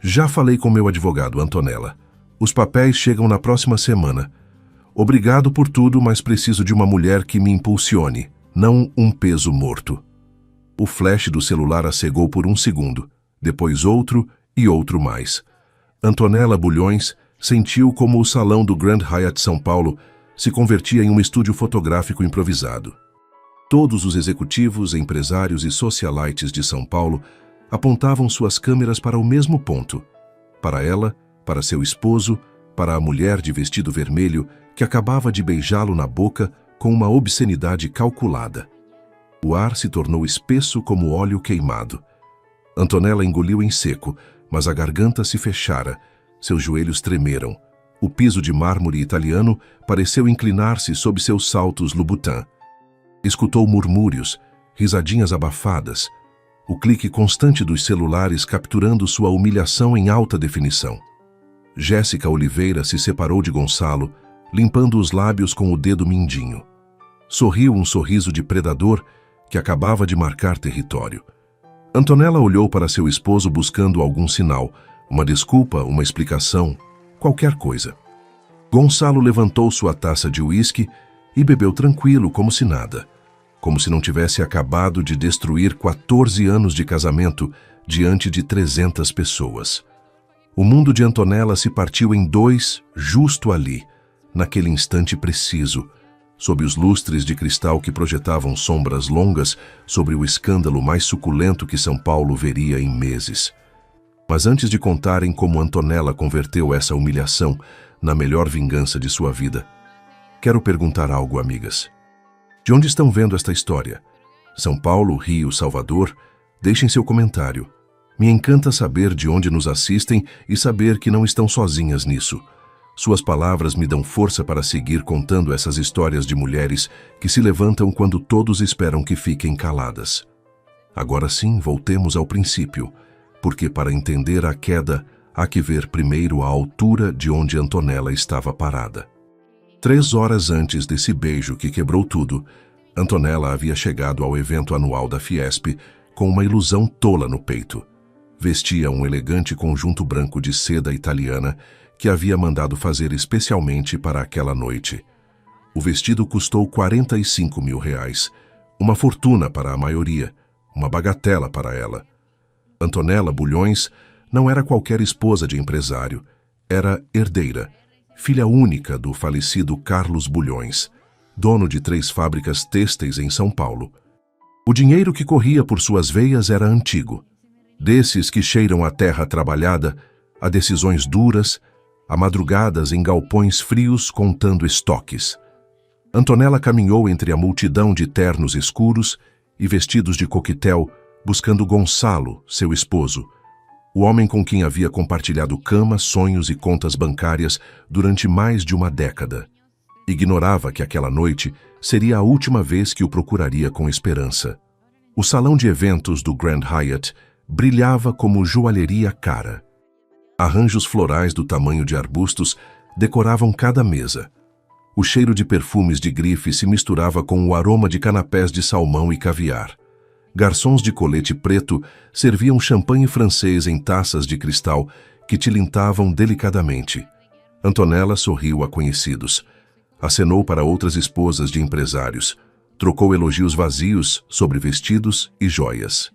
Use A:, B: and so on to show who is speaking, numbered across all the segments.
A: Já falei com meu advogado, Antonella. Os papéis chegam na próxima semana. Obrigado por tudo, mas preciso de uma mulher que me impulsione, não um peso morto. O flash do celular acegou por um segundo, depois outro e outro mais. Antonella Bulhões sentiu como o salão do Grand Hyatt São Paulo se convertia em um estúdio fotográfico improvisado. Todos os executivos, empresários e socialites de São Paulo apontavam suas câmeras para o mesmo ponto. Para ela, para seu esposo, para a mulher de vestido vermelho que acabava de beijá-lo na boca com uma obscenidade calculada. O ar se tornou espesso como óleo queimado. Antonella engoliu em seco, mas a garganta se fechara, seus joelhos tremeram. O piso de mármore italiano pareceu inclinar-se sob seus saltos Louboutin. Escutou murmúrios, risadinhas abafadas, o clique constante dos celulares capturando sua humilhação em alta definição. Jéssica Oliveira se separou de Gonçalo, limpando os lábios com o dedo mindinho. Sorriu um sorriso de predador que acabava de marcar território. Antonella olhou para seu esposo buscando algum sinal, uma desculpa, uma explicação, qualquer coisa. Gonçalo levantou sua taça de uísque e bebeu tranquilo, como se nada. Como se não tivesse acabado de destruir 14 anos de casamento diante de 300 pessoas. O mundo de Antonella se partiu em dois, justo ali, naquele instante preciso, sob os lustres de cristal que projetavam sombras longas sobre o escândalo mais suculento que São Paulo veria em meses. Mas antes de contarem como Antonella converteu essa humilhação na melhor vingança de sua vida, quero perguntar algo, amigas. De onde estão vendo esta história? São Paulo, Rio, Salvador? Deixem seu comentário. Me encanta saber de onde nos assistem e saber que não estão sozinhas nisso. Suas palavras me dão força para seguir contando essas histórias de mulheres que se levantam quando todos esperam que fiquem caladas. Agora sim, voltemos ao princípio, porque para entender a queda, há que ver primeiro a altura de onde Antonella estava parada. 3 horas antes desse beijo que quebrou tudo, Antonella havia chegado ao evento anual da Fiesp com uma ilusão tola no peito. Vestia um elegante conjunto branco de seda italiana que havia mandado fazer especialmente para aquela noite. O vestido custou R$45 mil, uma fortuna para a maioria, uma bagatela para ela. Antonella Bulhões não era qualquer esposa de empresário, era herdeira, filha única do falecido Carlos Bulhões, dono de 3 fábricas têxteis em São Paulo. O dinheiro que corria por suas veias era antigo, desses que cheiram a terra trabalhada, a decisões duras, a madrugadas em galpões frios contando estoques. Antonella caminhou entre a multidão de ternos escuros e vestidos de coquetel, buscando Gonçalo, seu esposo, o homem com quem havia compartilhado cama, sonhos e contas bancárias durante mais de uma década. Ignorava que aquela noite seria a última vez que o procuraria com esperança. O salão de eventos do Grand Hyatt brilhava como joalheria cara. Arranjos florais do tamanho de arbustos decoravam cada mesa. O cheiro de perfumes de grife se misturava com o aroma de canapés de salmão e caviar. Garçons de colete preto serviam champanhe francês em taças de cristal que tilintavam delicadamente. Antonella sorriu a conhecidos. Acenou para outras esposas de empresários. Trocou elogios vazios sobre vestidos e joias.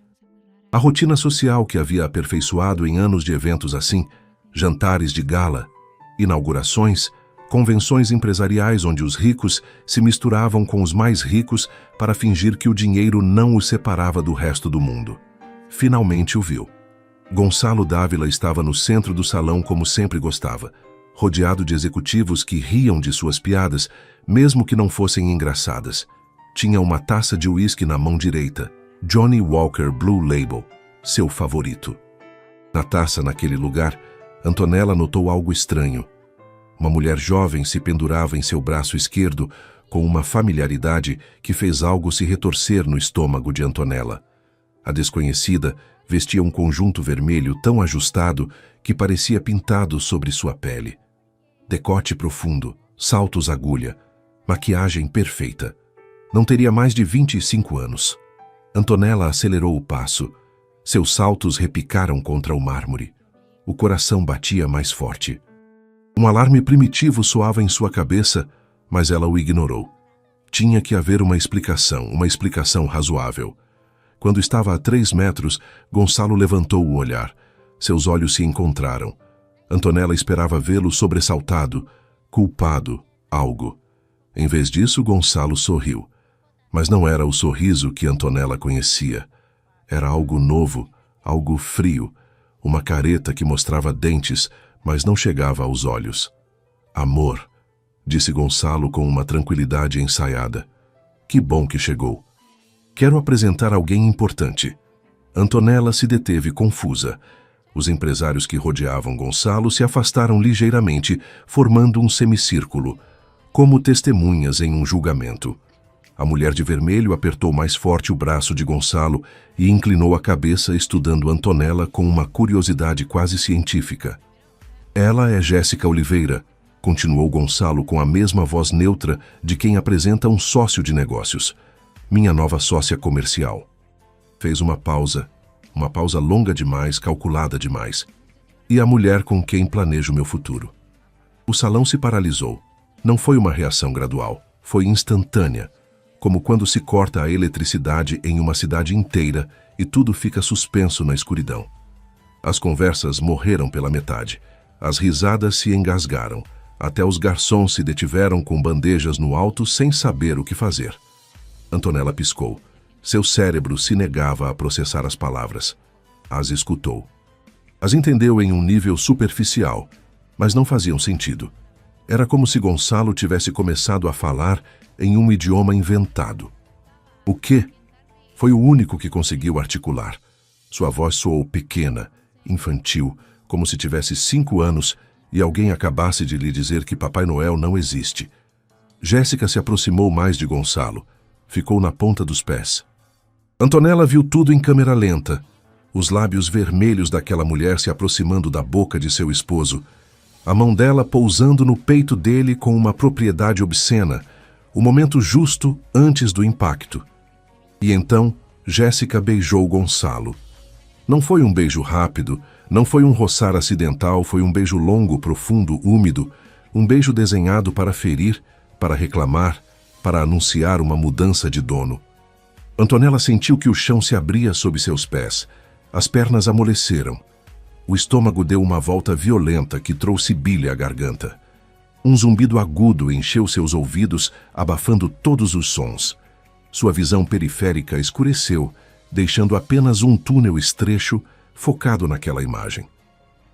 A: A rotina social que havia aperfeiçoado em anos de eventos assim, jantares de gala, inaugurações, convenções empresariais onde os ricos se misturavam com os mais ricos para fingir que o dinheiro não os separava do resto do mundo. Finalmente o viu. Gonçalo Dávila estava no centro do salão como sempre gostava, rodeado de executivos que riam de suas piadas, mesmo que não fossem engraçadas. Tinha uma taça de uísque na mão direita, Johnny Walker Blue Label, seu favorito. Na taça, naquele lugar, Antonella notou algo estranho. Uma mulher jovem se pendurava em seu braço esquerdo com uma familiaridade que fez algo se retorcer no estômago de Antonella. A desconhecida vestia um conjunto vermelho tão ajustado que parecia pintado sobre sua pele. Decote profundo, saltos agulha, maquiagem perfeita. Não teria mais de 25 anos. Antonella acelerou o passo. Seus saltos repicaram contra o mármore. O coração batia mais forte. Um alarme primitivo soava em sua cabeça, mas ela o ignorou. Tinha que haver uma explicação razoável. Quando estava a 3 metros, Gonçalo levantou o olhar. Seus olhos se encontraram. Antonella esperava vê-lo sobressaltado, culpado, algo. Em vez disso, Gonçalo sorriu. Mas não era o sorriso que Antonella conhecia. Era algo novo, algo frio, uma careta que mostrava dentes, mas não chegava aos olhos. Amor, disse Gonçalo com uma tranquilidade ensaiada. Que bom que chegou. Quero apresentar alguém importante. Antonella se deteve confusa. Os empresários que rodeavam Gonçalo se afastaram ligeiramente, formando um semicírculo, como testemunhas em um julgamento. A mulher de vermelho apertou mais forte o braço de Gonçalo e inclinou a cabeça, estudando Antonella com uma curiosidade quase científica. Ela é Jéssica Oliveira, continuou Gonçalo com a mesma voz neutra de quem apresenta um sócio de negócios. Minha nova sócia comercial. Fez uma pausa longa demais, calculada demais. E a mulher com quem planejo meu futuro. O salão se paralisou. Não foi uma reação gradual, foi instantânea, como quando se corta a eletricidade em uma cidade inteira e tudo fica suspenso na escuridão. As conversas morreram pela metade. As risadas se engasgaram. Até os garçons se detiveram com bandejas no alto sem saber o que fazer. Antonella piscou. Seu cérebro se negava a processar as palavras. As escutou. As entendeu em um nível superficial, mas não faziam sentido. Era como se Gonçalo tivesse começado a falar em um idioma inventado. O quê? Foi o único que conseguiu articular. Sua voz soou pequena, infantil, como se tivesse 5 anos e alguém acabasse de lhe dizer que Papai Noel não existe. Jéssica se aproximou mais de Gonçalo. Ficou na ponta dos pés. Antonella viu tudo em câmera lenta. Os lábios vermelhos daquela mulher se aproximando da boca de seu esposo. A mão dela pousando no peito dele com uma propriedade obscena. O momento justo antes do impacto. E então, Jéssica beijou Gonçalo. Não foi um beijo rápido, não foi um roçar acidental, foi um beijo longo, profundo, úmido. Um beijo desenhado para ferir, para reclamar, para anunciar uma mudança de dono. Antonella sentiu que o chão se abria sob seus pés. As pernas amoleceram. O estômago deu uma volta violenta que trouxe bile à garganta. Um zumbido agudo encheu seus ouvidos, abafando todos os sons. Sua visão periférica escureceu, deixando apenas um túnel estrecho focado naquela imagem.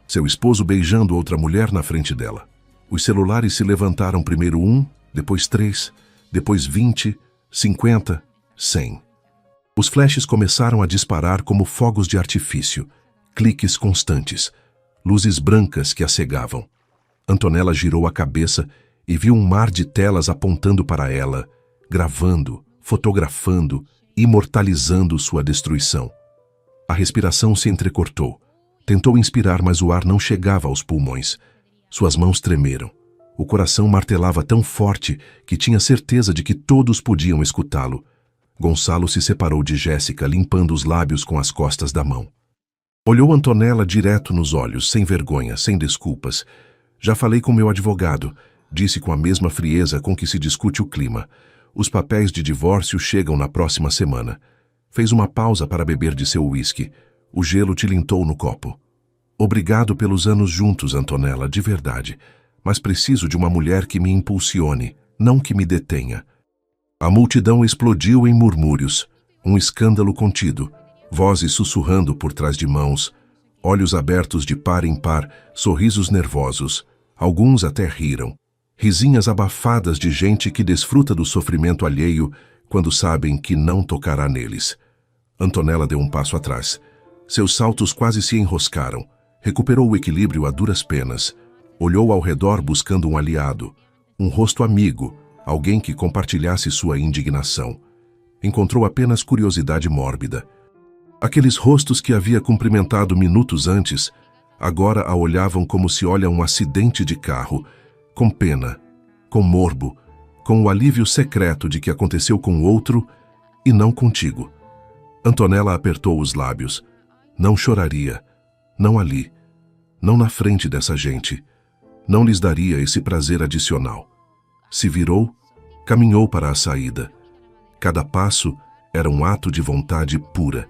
A: Seu esposo beijando outra mulher na frente dela. Os celulares se levantaram primeiro 1, depois 3, depois 20, 50, 100. Os flashes começaram a disparar como fogos de artifício, cliques constantes, luzes brancas que a cegavam. Antonella girou a cabeça e viu um mar de telas apontando para ela, gravando, fotografando, imortalizando sua destruição. A respiração se entrecortou. Tentou inspirar, mas o ar não chegava aos pulmões. Suas mãos tremeram. O coração martelava tão forte que tinha certeza de que todos podiam escutá-lo. Gonçalo se separou de Jéssica, limpando os lábios com as costas da mão. Olhou Antonella direto nos olhos, sem vergonha, sem desculpas. Já falei com meu advogado, disse com a mesma frieza com que se discute o clima. Os papéis de divórcio chegam na próxima semana. Fez uma pausa para beber de seu uísque. O gelo tilintou no copo. Obrigado pelos anos juntos, Antonella, de verdade. Mas preciso de uma mulher que me impulsione, não que me detenha. A multidão explodiu em murmúrios, um escândalo contido, vozes sussurrando por trás de mãos, olhos abertos de par em par, sorrisos nervosos. Alguns até riram. Risinhas abafadas de gente que desfruta do sofrimento alheio quando sabem que não tocará neles. Antonella deu um passo atrás. Seus saltos quase se enroscaram. Recuperou o equilíbrio a duras penas. Olhou ao redor buscando um aliado, um rosto amigo, alguém que compartilhasse sua indignação. Encontrou apenas curiosidade mórbida. Aqueles rostos que havia cumprimentado minutos antes, agora a olhavam como se olha um acidente de carro, com pena, com morbo, com o alívio secreto de que aconteceu com outro e não contigo. Antonella apertou os lábios. Não choraria, não ali, Não na frente dessa gente. Não lhes daria esse prazer adicional. Se virou, caminhou para a saída. Cada passo era um ato de vontade pura.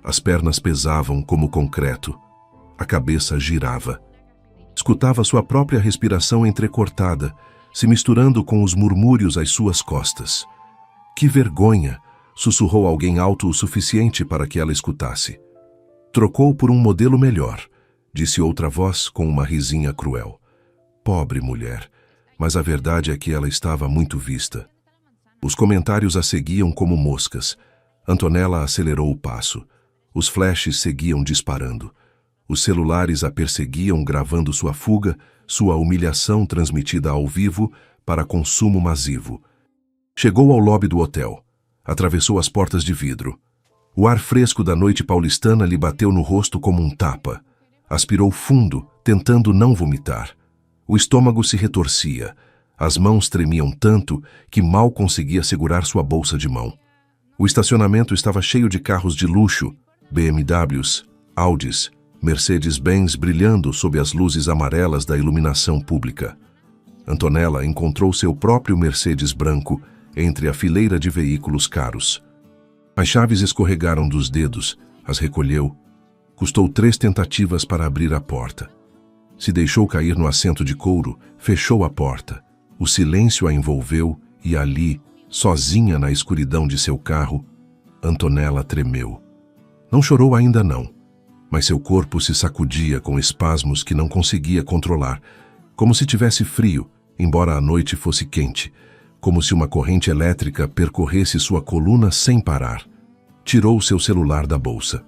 A: As pernas pesavam como concreto. A cabeça girava. Escutava sua própria respiração entrecortada, se misturando com os murmúrios às suas costas. Que vergonha! Sussurrou alguém alto o suficiente para que ela escutasse. Trocou por um modelo melhor, disse outra voz com uma risinha cruel. Pobre mulher, mas a verdade é que ela estava muito vista. Os comentários a seguiam como moscas. Antonella acelerou o passo. Os flashes seguiam disparando. Os celulares a perseguiam gravando sua fuga, sua humilhação transmitida ao vivo para consumo massivo. Chegou ao lobby do hotel. Atravessou as portas de vidro. O ar fresco da noite paulistana lhe bateu no rosto como um tapa. Aspirou fundo, tentando não vomitar. O estômago se retorcia. As mãos tremiam tanto que mal conseguia segurar sua bolsa de mão. O estacionamento estava cheio de carros de luxo, BMWs, Audis, Mercedes-Benz brilhando sob as luzes amarelas da iluminação pública. Antonella encontrou seu próprio Mercedes branco entre a fileira de veículos caros. As chaves escorregaram dos dedos, as recolheu. Custou 3 tentativas para abrir a porta. Se deixou cair no assento de couro, fechou a porta. O silêncio a envolveu e ali, sozinha na escuridão de seu carro, Antonella tremeu. Não chorou ainda não, mas seu corpo se sacudia com espasmos que não conseguia controlar, como se tivesse frio, embora a noite fosse quente, como se uma corrente elétrica percorresse sua coluna sem parar. Tirou seu celular da bolsa.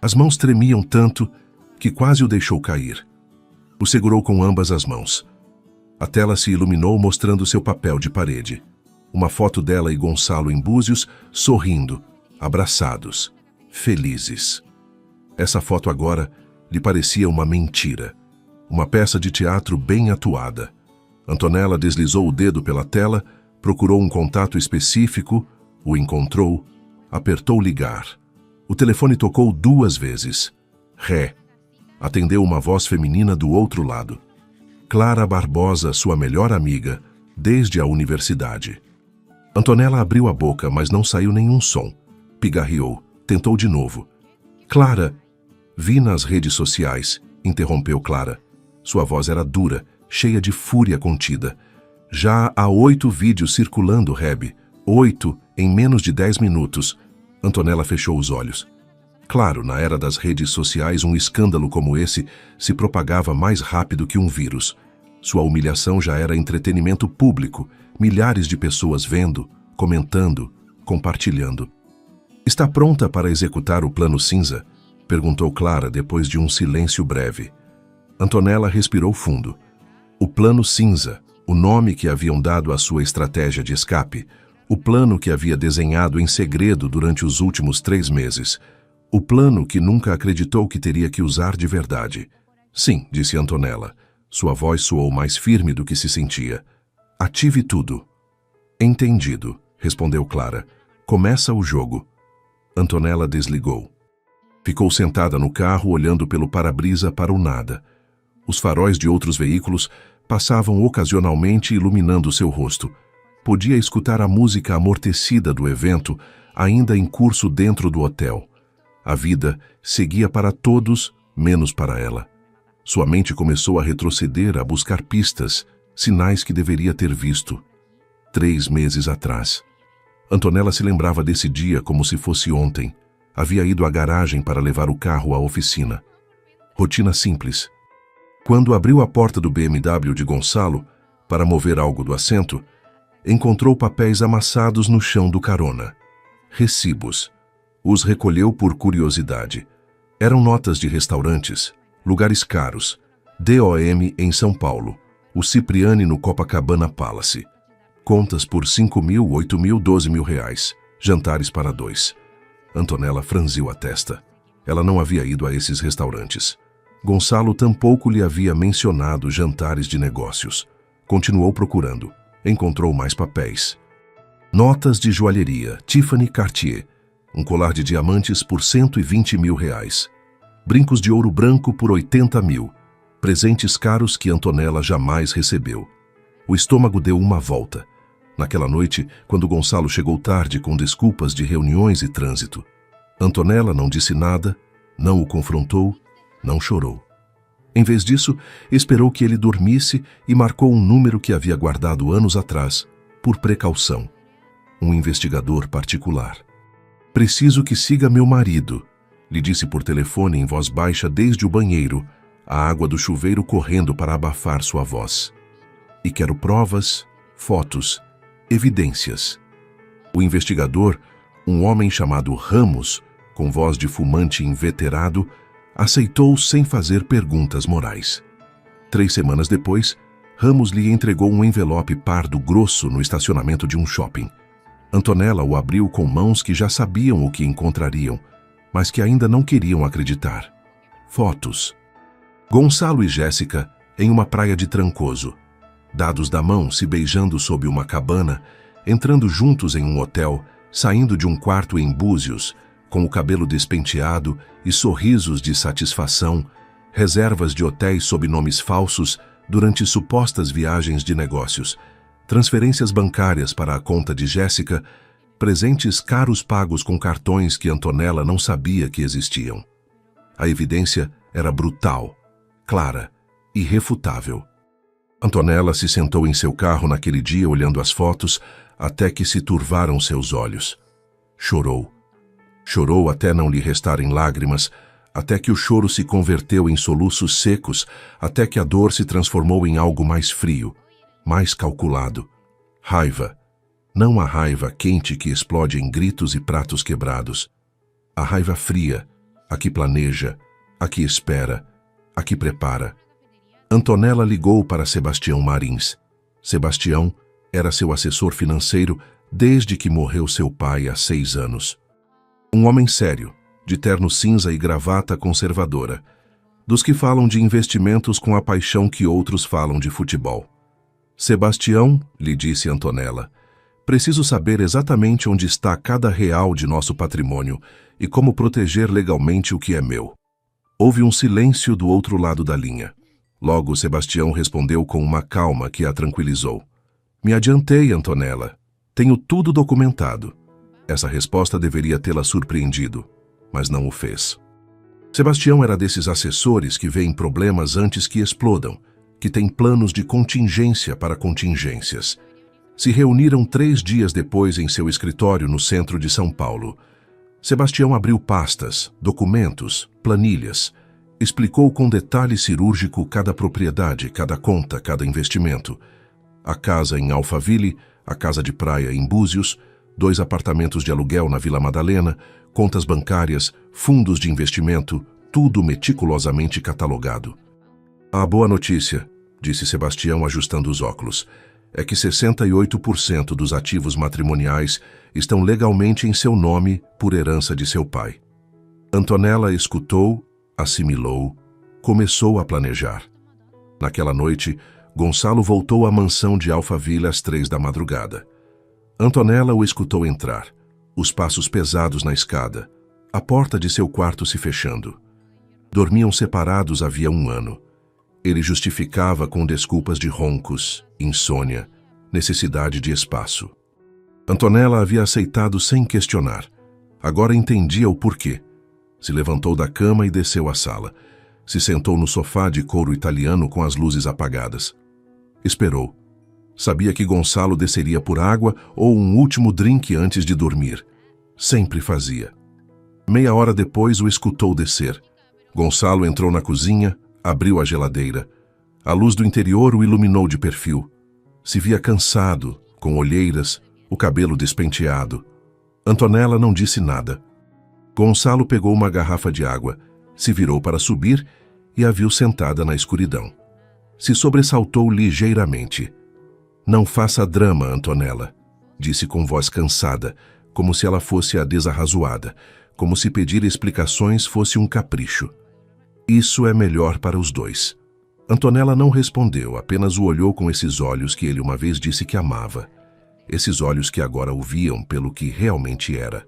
A: As mãos tremiam tanto que quase o deixou cair. O segurou com ambas as mãos. A tela se iluminou mostrando seu papel de parede. Uma foto dela e Gonçalo em Búzios, sorrindo, abraçados, felizes. Essa foto agora lhe parecia uma mentira. Uma peça de teatro bem atuada. Antonella deslizou o dedo pela tela, procurou um contato específico, o encontrou, apertou ligar. O telefone tocou 2 vezes. Ré. Atendeu uma voz feminina do outro lado. Clara Barbosa, sua melhor amiga, desde a universidade. Antonella abriu a boca, mas não saiu nenhum som. Pigarreou. Tentou de novo. Clara! Vi nas redes sociais, interrompeu Clara. Sua voz era dura, cheia de fúria contida. Já há 8 vídeos circulando, Reb. 8 em menos de 10 minutos. Antonella fechou os olhos. Claro, na era das redes sociais, um escândalo como esse se propagava mais rápido que um vírus. Sua humilhação já era entretenimento público, milhares de pessoas vendo, comentando, compartilhando. Está pronta para executar o plano cinza? Perguntou Clara depois de um silêncio breve. Antonella respirou fundo. O plano cinza, o nome que haviam dado à sua estratégia de escape, o plano que havia desenhado em segredo durante os últimos 3 meses, o plano que nunca acreditou que teria que usar de verdade. Sim, disse Antonella. Sua voz soou mais firme do que se sentia. Ative tudo. Entendido, respondeu Clara. Começa o jogo. Antonella desligou. Ficou sentada no carro olhando pelo para-brisa para o nada. Os faróis de outros veículos passavam ocasionalmente iluminando seu rosto. Podia escutar a música amortecida do evento, ainda em curso dentro do hotel. A vida seguia para todos, menos para ela. Sua mente começou a retroceder, a buscar pistas, sinais que deveria ter visto. 3 meses atrás. Antonella se lembrava desse dia como se fosse ontem. Havia ido à garagem para levar o carro à oficina. Rotina simples. Quando abriu a porta do BMW de Gonçalo, para mover algo do assento, encontrou papéis amassados no chão do carona. Recibos. Os recolheu por curiosidade. Eram notas de restaurantes, lugares caros. DOM em São Paulo, o Cipriani no Copacabana Palace. Contas por 5 mil, 8 mil, 12 mil reais. Jantares para 2. Antonella franziu a testa. Ela não havia ido a esses restaurantes. Gonçalo tampouco lhe havia mencionado jantares de negócios. Continuou procurando. Encontrou mais papéis. Notas de joalheria, Tiffany Cartier. Um colar de diamantes por 120 mil reais. Brincos de ouro branco por 80 mil. presentes caros que Antonella jamais recebeu. O estômago deu uma volta. Naquela noite, quando Gonçalo chegou tarde com desculpas de reuniões e trânsito, Antonella não disse nada, não o confrontou, não chorou. Em vez disso, esperou que ele dormisse e marcou um número que havia guardado anos atrás, por precaução. Um investigador particular. "Preciso que siga meu marido", lhe disse por telefone em voz baixa desde o banheiro, a água do chuveiro correndo para abafar sua voz. "E quero provas, fotos, evidências." O investigador, um homem chamado Ramos, com voz de fumante inveterado, aceitou sem fazer perguntas morais. 3 semanas depois, Ramos lhe entregou um envelope pardo grosso no estacionamento de um shopping. Antonella o abriu com mãos que já sabiam o que encontrariam, mas que ainda não queriam acreditar. Fotos. Gonçalo e Jéssica em uma praia de Trancoso, dados da mão se beijando sob uma cabana, entrando juntos em um hotel, saindo de um quarto em Búzios, com o cabelo despenteado e sorrisos de satisfação, reservas de hotéis sob nomes falsos durante supostas viagens de negócios, transferências bancárias para a conta de Jéssica, presentes caros pagos com cartões que Antonella não sabia que existiam. A evidência era brutal, clara, irrefutável. Antonella se sentou em seu carro naquele dia olhando as fotos até que se turvaram seus olhos. Chorou. Chorou até não lhe restarem lágrimas, até que o choro se converteu em soluços secos, até que a dor se transformou em algo mais frio, mais calculado. Raiva. Não a raiva quente que explode em gritos e pratos quebrados. A raiva fria, a que planeja, a que espera, a que prepara. Antonella ligou para Sebastião Marins. Sebastião era seu assessor financeiro desde que morreu seu pai há 6 anos. Um homem sério, de terno cinza e gravata conservadora, dos que falam de investimentos com a paixão que outros falam de futebol. "Sebastião", lhe disse Antonella, "preciso saber exatamente onde está cada real de nosso patrimônio e como proteger legalmente o que é meu." Houve um silêncio do outro lado da linha. Logo, Sebastião respondeu com uma calma que a tranquilizou. "Me adiantei, Antonella. Tenho tudo documentado." Essa resposta deveria tê-la surpreendido, mas não o fez. Sebastião era desses assessores que veem problemas antes que explodam, que têm planos de contingência para contingências. Se reuniram 3 dias depois em seu escritório no centro de São Paulo. Sebastião abriu pastas, documentos, planilhas, explicou com detalhe cirúrgico cada propriedade, cada conta, cada investimento. A casa em Alphaville, a casa de praia em Búzios, 2 apartamentos de aluguel na Vila Madalena, contas bancárias, fundos de investimento, tudo meticulosamente catalogado. "A boa notícia", disse Sebastião ajustando os óculos, "é que 68% dos ativos matrimoniais estão legalmente em seu nome por herança de seu pai." Antonella escutou, assimilou, começou a planejar. Naquela noite, Gonçalo voltou à mansão de Alphaville às 3 da madrugada. Antonella o escutou entrar, os passos pesados na escada, a porta de seu quarto se fechando. Dormiam separados havia 1 ano. Ele justificava com desculpas de roncos, insônia, necessidade de espaço. Antonella havia aceitado sem questionar. Agora entendia o porquê. Se levantou da cama e desceu à sala. Se sentou no sofá de couro italiano com as luzes apagadas. Esperou. Sabia que Gonçalo desceria por água ou um último drink antes de dormir. Sempre fazia. Meia hora depois o escutou descer. Gonçalo entrou na cozinha, abriu a geladeira. A luz do interior o iluminou de perfil. Se via cansado, com olheiras, o cabelo despenteado. Antonella não disse nada. Gonçalo pegou uma garrafa de água, se virou para subir e a viu sentada na escuridão. Se sobressaltou ligeiramente. "Não faça drama, Antonella", disse com voz cansada, como se ela fosse a desarrazoada, como se pedir explicações fosse um capricho. "Isso é melhor para os 2. Antonella não respondeu, apenas o olhou com esses olhos que ele uma vez disse que amava. Esses olhos que agora o viam pelo que realmente era.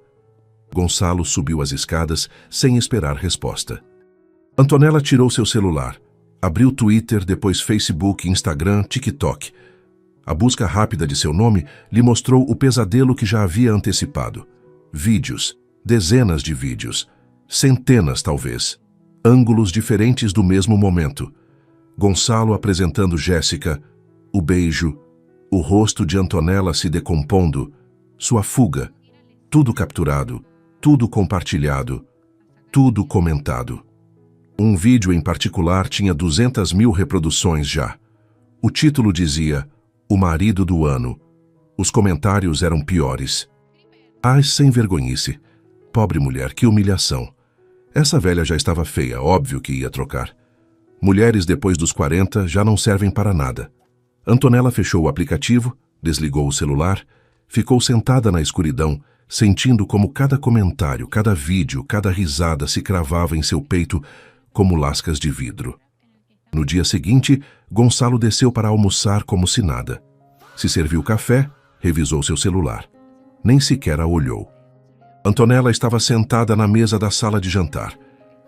A: Gonçalo subiu as escadas sem esperar resposta. Antonella tirou seu celular, Abriu Twitter, depois Facebook, Instagram, TikTok. A busca rápida de seu nome lhe mostrou o pesadelo que já havia antecipado. Vídeos, dezenas de vídeos, centenas talvez, ângulos diferentes do mesmo momento. Gonçalo apresentando Jéssica, o beijo, o rosto de Antonella se decompondo, sua fuga, tudo capturado, tudo compartilhado, tudo comentado. Um vídeo em particular tinha 200.000 reproduções já. O título dizia, "O marido do ano". Os comentários eram piores. Ai, sem vergonhice. Pobre mulher, que humilhação. Essa velha já estava feia, óbvio que ia trocar. Mulheres depois dos 40 já não servem para nada. Antonella fechou o aplicativo, desligou o celular, ficou sentada na escuridão, sentindo como cada comentário, cada vídeo, cada risada se cravava em seu peito como lascas de vidro. No dia seguinte, Gonçalo desceu para almoçar como se nada. Se serviu café, revisou seu celular. Nem sequer a olhou. Antonella estava sentada na mesa da sala de jantar.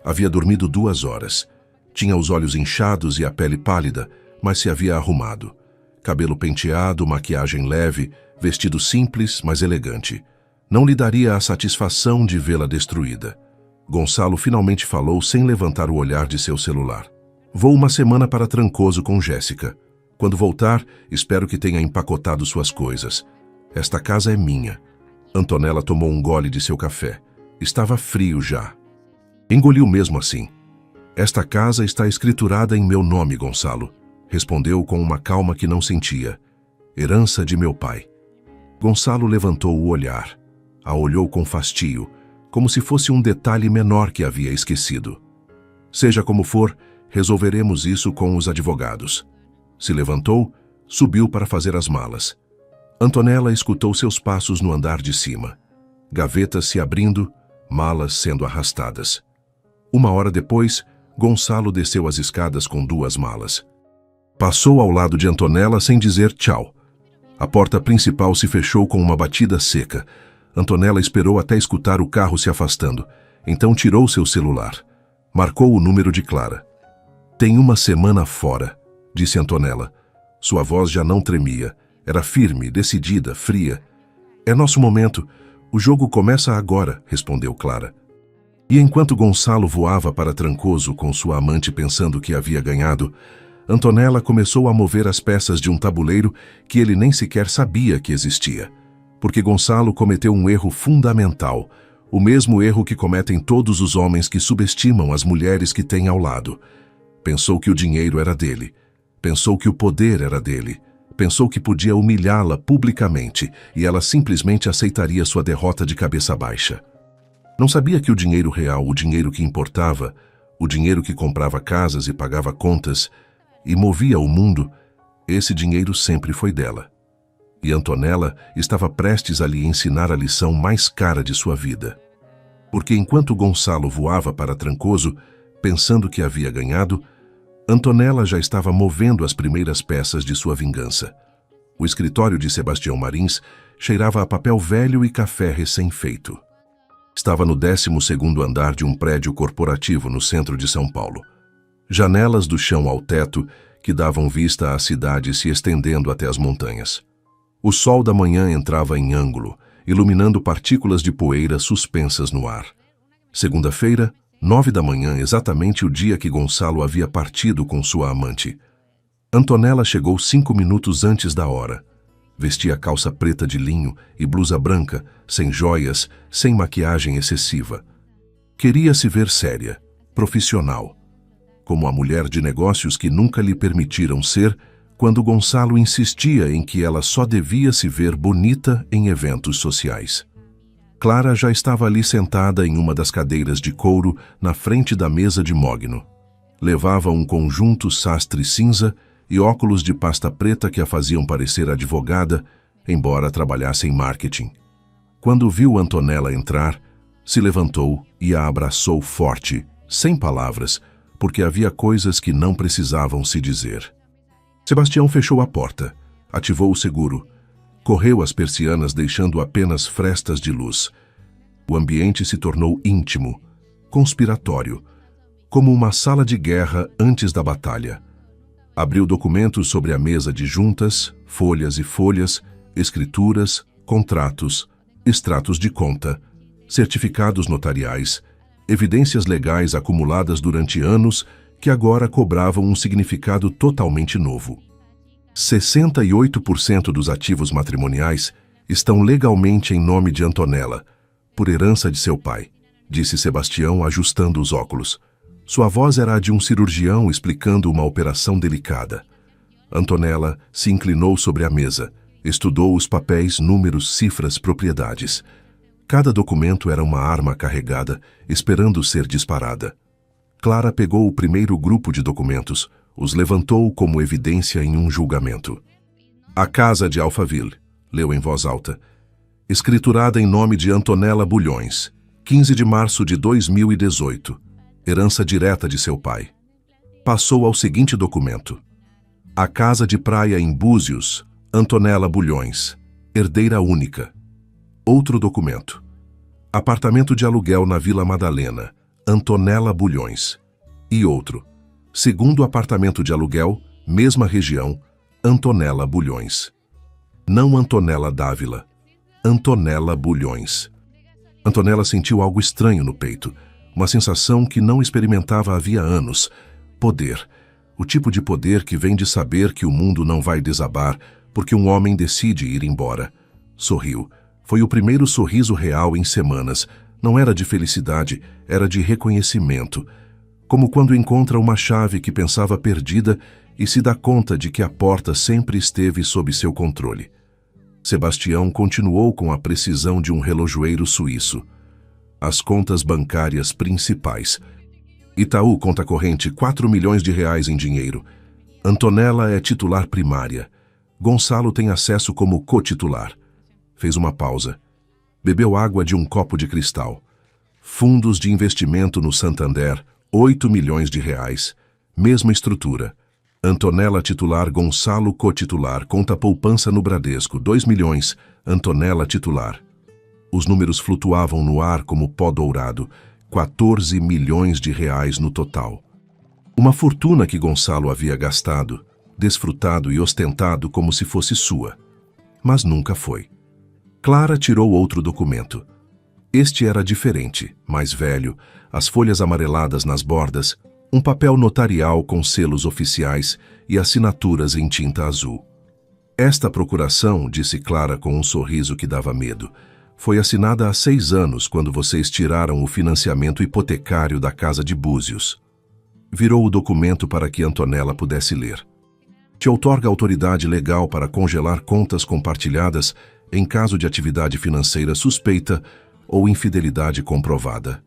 A: Havia dormido 2 horas. Tinha os olhos inchados e a pele pálida, mas se havia arrumado. Cabelo penteado, maquiagem leve, vestido simples, mas elegante. Não lhe daria a satisfação de vê-la destruída. Gonçalo finalmente falou sem levantar o olhar de seu celular. "Vou uma semana para Trancoso com Jéssica. Quando voltar, espero que tenha empacotado suas coisas. Esta casa é minha." Antonella tomou um gole de seu café. Estava frio já. Engoliu mesmo assim. "Esta casa está escriturada em meu nome, Gonçalo", respondeu com uma calma que não sentia. "Herança de meu pai." Gonçalo levantou o olhar. A olhou com fastio, como se fosse um detalhe menor que havia esquecido. "Seja como for, resolveremos isso com os advogados." Se levantou, subiu para fazer as malas. Antonella escutou seus passos no andar de cima. Gavetas se abrindo, malas sendo arrastadas. 1 hora depois, Gonçalo desceu as escadas com 2 malas. Passou ao lado de Antonella sem dizer tchau. A porta principal se fechou com uma batida seca. Antonella esperou até escutar o carro se afastando. Então tirou seu celular. Marcou o número de Clara. "Tem 1 semana fora", disse Antonella. Sua voz já não tremia. Era firme, decidida, fria. "É nosso momento. O jogo começa agora", respondeu Clara. E enquanto Gonçalo voava para Trancoso com sua amante pensando que havia ganhado, Antonella começou a mover as peças de um tabuleiro que ele nem sequer sabia que existia. Porque Gonçalo cometeu um erro fundamental, o mesmo erro que cometem todos os homens que subestimam as mulheres que têm ao lado. Pensou que o dinheiro era dele. Pensou que o poder era dele. Pensou que podia humilhá-la publicamente e ela simplesmente aceitaria sua derrota de cabeça baixa. Não sabia que o dinheiro real, o dinheiro que importava, o dinheiro que comprava casas e pagava contas e movia o mundo, esse dinheiro sempre foi dela. E Antonella estava prestes a lhe ensinar a lição mais cara de sua vida. Porque enquanto Gonçalo voava para Trancoso, pensando que havia ganhado, Antonella já estava movendo as primeiras peças de sua vingança. O escritório de Sebastião Marins cheirava a papel velho e café recém-feito. Estava no 12º andar de um prédio corporativo no centro de São Paulo. Janelas do chão ao teto que davam vista à cidade se estendendo até as montanhas. O sol da manhã entrava em ângulo, iluminando partículas de poeira suspensas no ar. Segunda-feira, 9 da manhã, exatamente o dia que Gonçalo havia partido com sua amante. Antonella chegou 5 minutos antes da hora. Vestia calça preta de linho e blusa branca, sem joias, sem maquiagem excessiva. Queria se ver séria, profissional, como a mulher de negócios que nunca lhe permitiram ser, quando Gonçalo insistia em que ela só devia se ver bonita em eventos sociais. Clara já estava ali sentada em uma das cadeiras de couro na frente da mesa de mogno. Levava um conjunto sastre cinza e óculos de pasta preta que a faziam parecer advogada, embora trabalhasse em marketing. Quando viu Antonella entrar, se levantou e a abraçou forte, sem palavras, porque havia coisas que não precisavam se dizer. Sebastião fechou a porta, ativou o seguro, correu as persianas deixando apenas frestas de luz. O ambiente se tornou íntimo, conspiratório, como uma sala de guerra antes da batalha. Abriu documentos sobre a mesa de juntas, folhas e folhas, escrituras, contratos, extratos de conta, certificados notariais, evidências legais acumuladas durante anos que agora cobravam um significado totalmente novo. 68% dos ativos matrimoniais estão legalmente em nome de Antonella, por herança de seu pai, disse Sebastião ajustando os óculos. Sua voz era a de um cirurgião explicando uma operação delicada. Antonella se inclinou sobre a mesa, estudou os papéis, números, cifras, propriedades. Cada documento era uma arma carregada, esperando ser disparada. Clara pegou o primeiro grupo de documentos, os levantou como evidência em um julgamento. A Casa de Alphaville, leu em voz alta, escriturada em nome de Antonella Bulhões, 15 de março de 2018, herança direta de seu pai. Passou ao seguinte documento. A Casa de Praia em Búzios, Antonella Bulhões, herdeira única. Outro documento. Apartamento de aluguel na Vila Madalena, Antonella Bulhões. E outro. Segundo apartamento de aluguel, mesma região, Antonella Bulhões. Não Antonella Dávila, Antonella Bulhões. Antonella sentiu algo estranho no peito, uma sensação que não experimentava havia anos. Poder. O tipo de poder que vem de saber que o mundo não vai desabar porque um homem decide ir embora. Sorriu. Foi o primeiro sorriso real em semanas. Não era de felicidade, era de reconhecimento. Como quando encontra uma chave que pensava perdida e se dá conta de que a porta sempre esteve sob seu controle. Sebastião continuou com a precisão de um relojoeiro suíço. As contas bancárias principais. Itaú conta corrente R$4 milhões em dinheiro. Antonella é titular primária. Gonçalo tem acesso como co-titular. Fez uma pausa. Bebeu água de um copo de cristal. Fundos de investimento no Santander, R$8 milhões. Mesma estrutura. Antonella titular, Gonçalo co-titular, conta poupança no Bradesco, R$2 milhões, Antonella titular. Os números flutuavam no ar como pó dourado, R$14 milhões no total. Uma fortuna que Gonçalo havia gastado, desfrutado e ostentado como se fosse sua. Mas nunca foi. Clara tirou outro documento. Este era diferente, mais velho, as folhas amareladas nas bordas, um papel notarial com selos oficiais e assinaturas em tinta azul. Esta procuração, disse Clara com um sorriso que dava medo, foi assinada há 6 anos quando vocês tiraram o financiamento hipotecário da Casa de Búzios. Virou o documento para que Antonella pudesse ler. Te outorga autoridade legal para congelar contas compartilhadas em caso de atividade financeira suspeita ou infidelidade comprovada.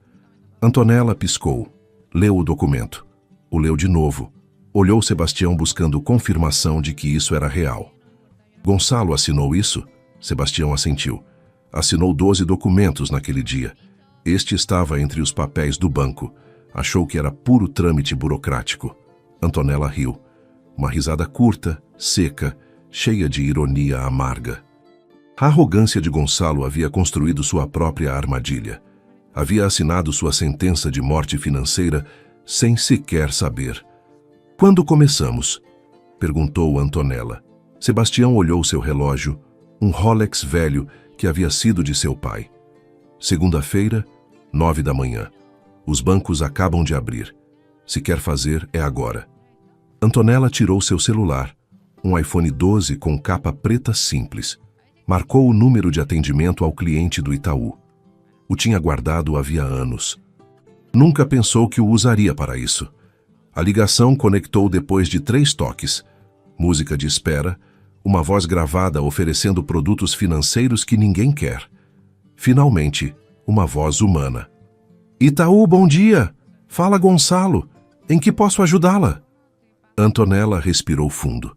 A: Antonella piscou, leu o documento, o leu de novo, olhou Sebastião buscando confirmação de que isso era real. Gonçalo assinou isso? Sebastião assentiu. Assinou 12 documentos naquele dia. Este estava entre os papéis do banco. Achou que era puro trâmite burocrático. Antonella riu. Uma risada curta, seca, cheia de ironia amarga. A arrogância de Gonçalo havia construído sua própria armadilha. Havia assinado sua sentença de morte financeira sem sequer saber. Quando começamos? Perguntou Antonella. Sebastião olhou seu relógio, um Rolex velho que havia sido de seu pai. Segunda-feira, 9 da manhã. Os bancos acabam de abrir. Se quer fazer, é agora. Antonella tirou seu celular, um iPhone 12 com capa preta simples. Marcou o número de atendimento ao cliente do Itaú. O tinha guardado havia anos. Nunca pensou que o usaria para isso. A ligação conectou depois de 3 toques. Música de espera, uma voz gravada oferecendo produtos financeiros que ninguém quer. Finalmente, uma voz humana. Itaú, bom dia! Fala, Gonçalo! Em que posso ajudá-la? Antonella respirou fundo.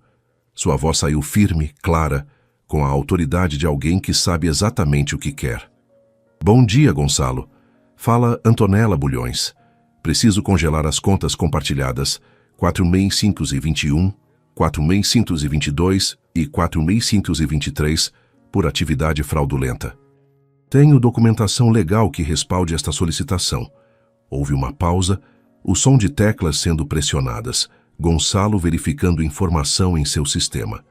A: Sua voz saiu firme, clara, com a autoridade de alguém que sabe exatamente o que quer. Bom dia, Gonçalo. Fala Antonella Bulhões. Preciso congelar as contas compartilhadas 4.521, 4.522 e 4.523 por atividade fraudulenta. Tenho documentação legal que respalde esta solicitação. Houve uma pausa, O som de teclas sendo pressionadas, Gonçalo verificando informação em seu sistema.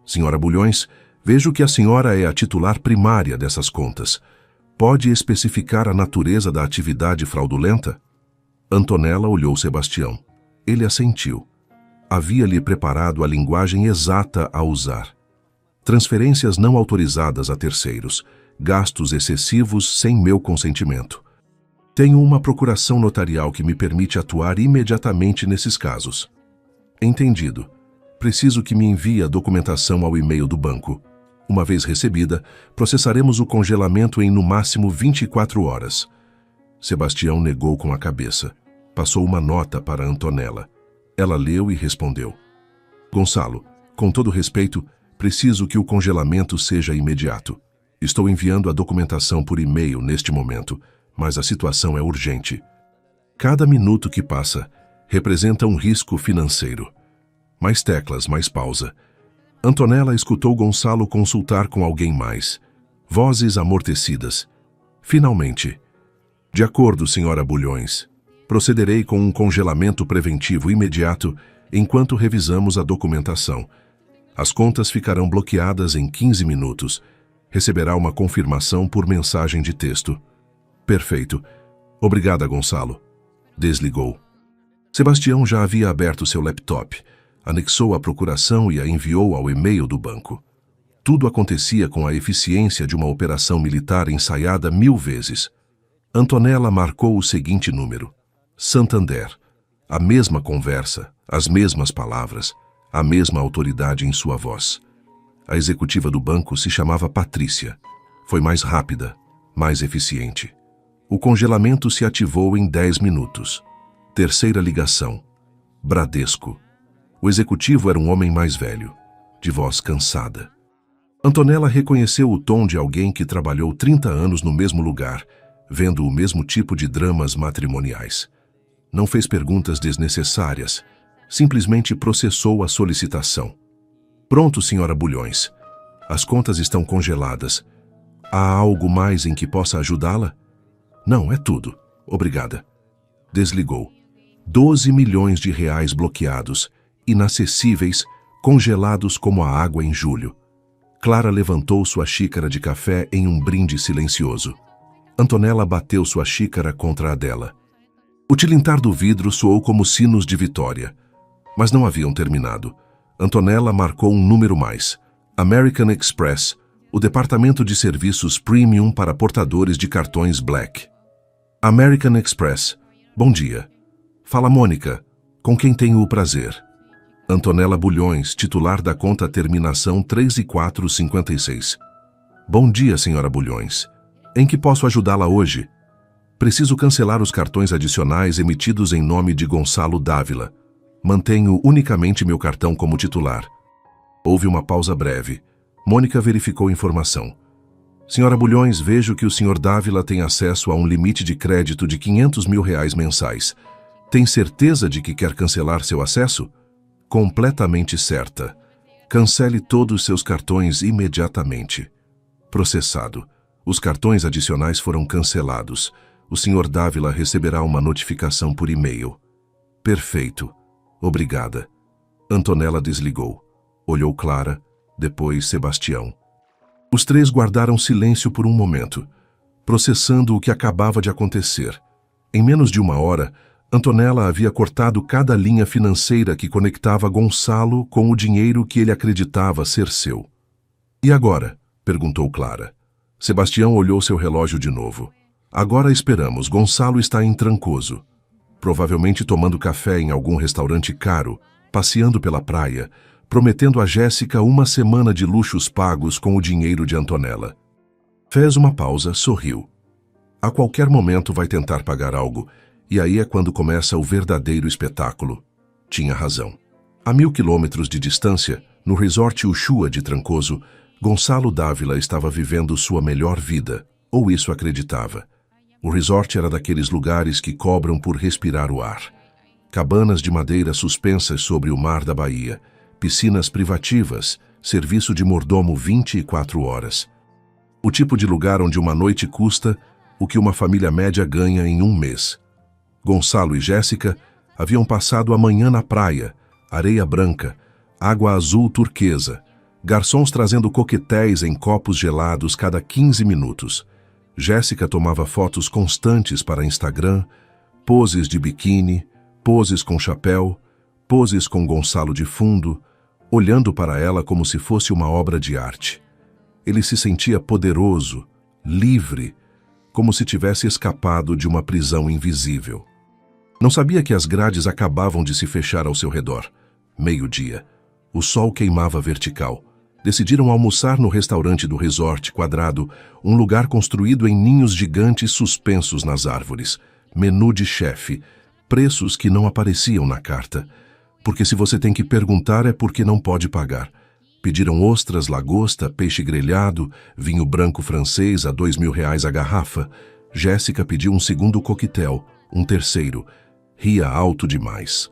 A: Senhora Bulhões, vejo que a senhora é a titular primária dessas contas. Pode especificar a natureza da atividade fraudulenta? Antonella olhou Sebastião. Ele assentiu. Havia-lhe preparado a linguagem exata a usar. Transferências não autorizadas a terceiros, gastos excessivos sem meu consentimento. Tenho uma procuração notarial que me permite atuar imediatamente nesses casos. Entendido. Preciso que me envie a documentação ao e-mail do banco. Uma vez recebida, processaremos o congelamento em no máximo 24 horas. Sebastião negou com a cabeça. Passou uma nota para Antonella. Ela leu e respondeu. Gonçalo, com todo respeito, preciso que o congelamento seja imediato. Estou enviando a documentação por e-mail neste momento, mas a situação é urgente. Cada minuto que passa representa um risco financeiro. Mais teclas, mais pausa. Antonella escutou Gonçalo consultar com alguém mais. Vozes amortecidas. Finalmente. De acordo, senhora Bulhões. Procederei com um congelamento preventivo imediato enquanto revisamos a documentação. As contas ficarão bloqueadas em 15 minutos. Receberá uma confirmação por mensagem de texto. Perfeito. Obrigada, Gonçalo. Desligou. Sebastião já havia aberto seu laptop, anexou a procuração e a enviou ao e-mail do banco. Tudo acontecia com a eficiência de uma operação militar ensaiada 1000 vezes. Antonella marcou o seguinte número. Santander. A mesma conversa, as mesmas palavras, a mesma autoridade em sua voz. A executiva do banco se chamava Patrícia. Foi mais rápida, mais eficiente. O congelamento se ativou em 10 minutos. Terceira ligação. Bradesco. O executivo era um homem mais velho, de voz cansada. Antonella reconheceu o tom de alguém que trabalhou 30 anos no mesmo lugar, vendo o mesmo tipo de dramas matrimoniais. Não fez perguntas desnecessárias, simplesmente processou a solicitação. Pronto, senhora Bulhões. As contas estão congeladas. Há algo mais em que possa ajudá-la? Não, é tudo. Obrigada. Desligou. 12 milhões de reais bloqueados, inacessíveis, congelados como a água em julho. Clara levantou sua xícara de café em um brinde silencioso. Antonella bateu sua xícara contra a dela. O tilintar do vidro soou como sinos de vitória. Mas não haviam terminado. Antonella marcou um número mais. American Express, o departamento de serviços premium para portadores de cartões Black. American Express. Bom dia. Fala Mônica, com quem tenho o prazer. Antonella Bulhões, titular da conta terminação 3456. Bom dia, senhora Bulhões. Em que posso ajudá-la hoje? Preciso cancelar os cartões adicionais emitidos em nome de Gonçalo Dávila. Mantenho unicamente meu cartão como titular. Houve uma pausa breve. Mônica verificou informação. Senhora Bulhões, vejo que o senhor Dávila tem acesso a um limite de crédito de 500 mil reais mensais. Tem certeza de que quer cancelar seu acesso? Completamente certa. Cancele todos os seus cartões imediatamente. Processado. Os cartões adicionais foram cancelados. O senhor Dávila receberá uma notificação por e-mail. Perfeito. Obrigada. Antonella desligou. Olhou Clara, depois Sebastião. Os três guardaram silêncio por um momento, processando o que acabava de acontecer. Em menos de uma hora, Antonella havia cortado cada linha financeira que conectava Gonçalo com o dinheiro que ele acreditava ser seu. E agora? Perguntou Clara. Sebastião olhou seu relógio de novo. Agora esperamos. Gonçalo está em Trancoso. Provavelmente tomando café em algum restaurante caro, passeando pela praia, prometendo a Jéssica uma semana de luxos pagos com o dinheiro de Antonella. Fez uma pausa, sorriu. A qualquer momento vai tentar pagar algo, e aí é quando começa o verdadeiro espetáculo. Tinha razão. A 1000 quilômetros de distância, no resort Ushua de Trancoso, Gonçalo Dávila estava vivendo sua melhor vida, ou isso acreditava. O resort era daqueles lugares que cobram por respirar o ar. Cabanas de madeira suspensas sobre o mar da Bahia, piscinas privativas, serviço de mordomo 24 horas. O tipo de lugar onde uma noite custa o que uma família média ganha em um mês. Gonçalo e Jéssica haviam passado a manhã na praia, areia branca, água azul turquesa, garçons trazendo coquetéis em copos gelados cada 15 minutos. Jéssica tomava fotos constantes para Instagram, poses de biquíni, poses com chapéu, poses com Gonçalo de fundo, olhando para ela como se fosse uma obra de arte. Ele se sentia poderoso, livre, como se tivesse escapado de uma prisão invisível. Não sabia que as grades acabavam de se fechar ao seu redor. Meio-dia. O sol queimava vertical. Decidiram almoçar no restaurante do resort quadrado, um lugar construído em ninhos gigantes suspensos nas árvores. Menu de chefe, preços que não apareciam na carta. Porque se você tem que perguntar é porque não pode pagar. Pediram ostras, lagosta, peixe grelhado, vinho branco francês a R$ 2.000 a garrafa. Jéssica pediu um segundo coquetel, um terceiro. Ria alto demais.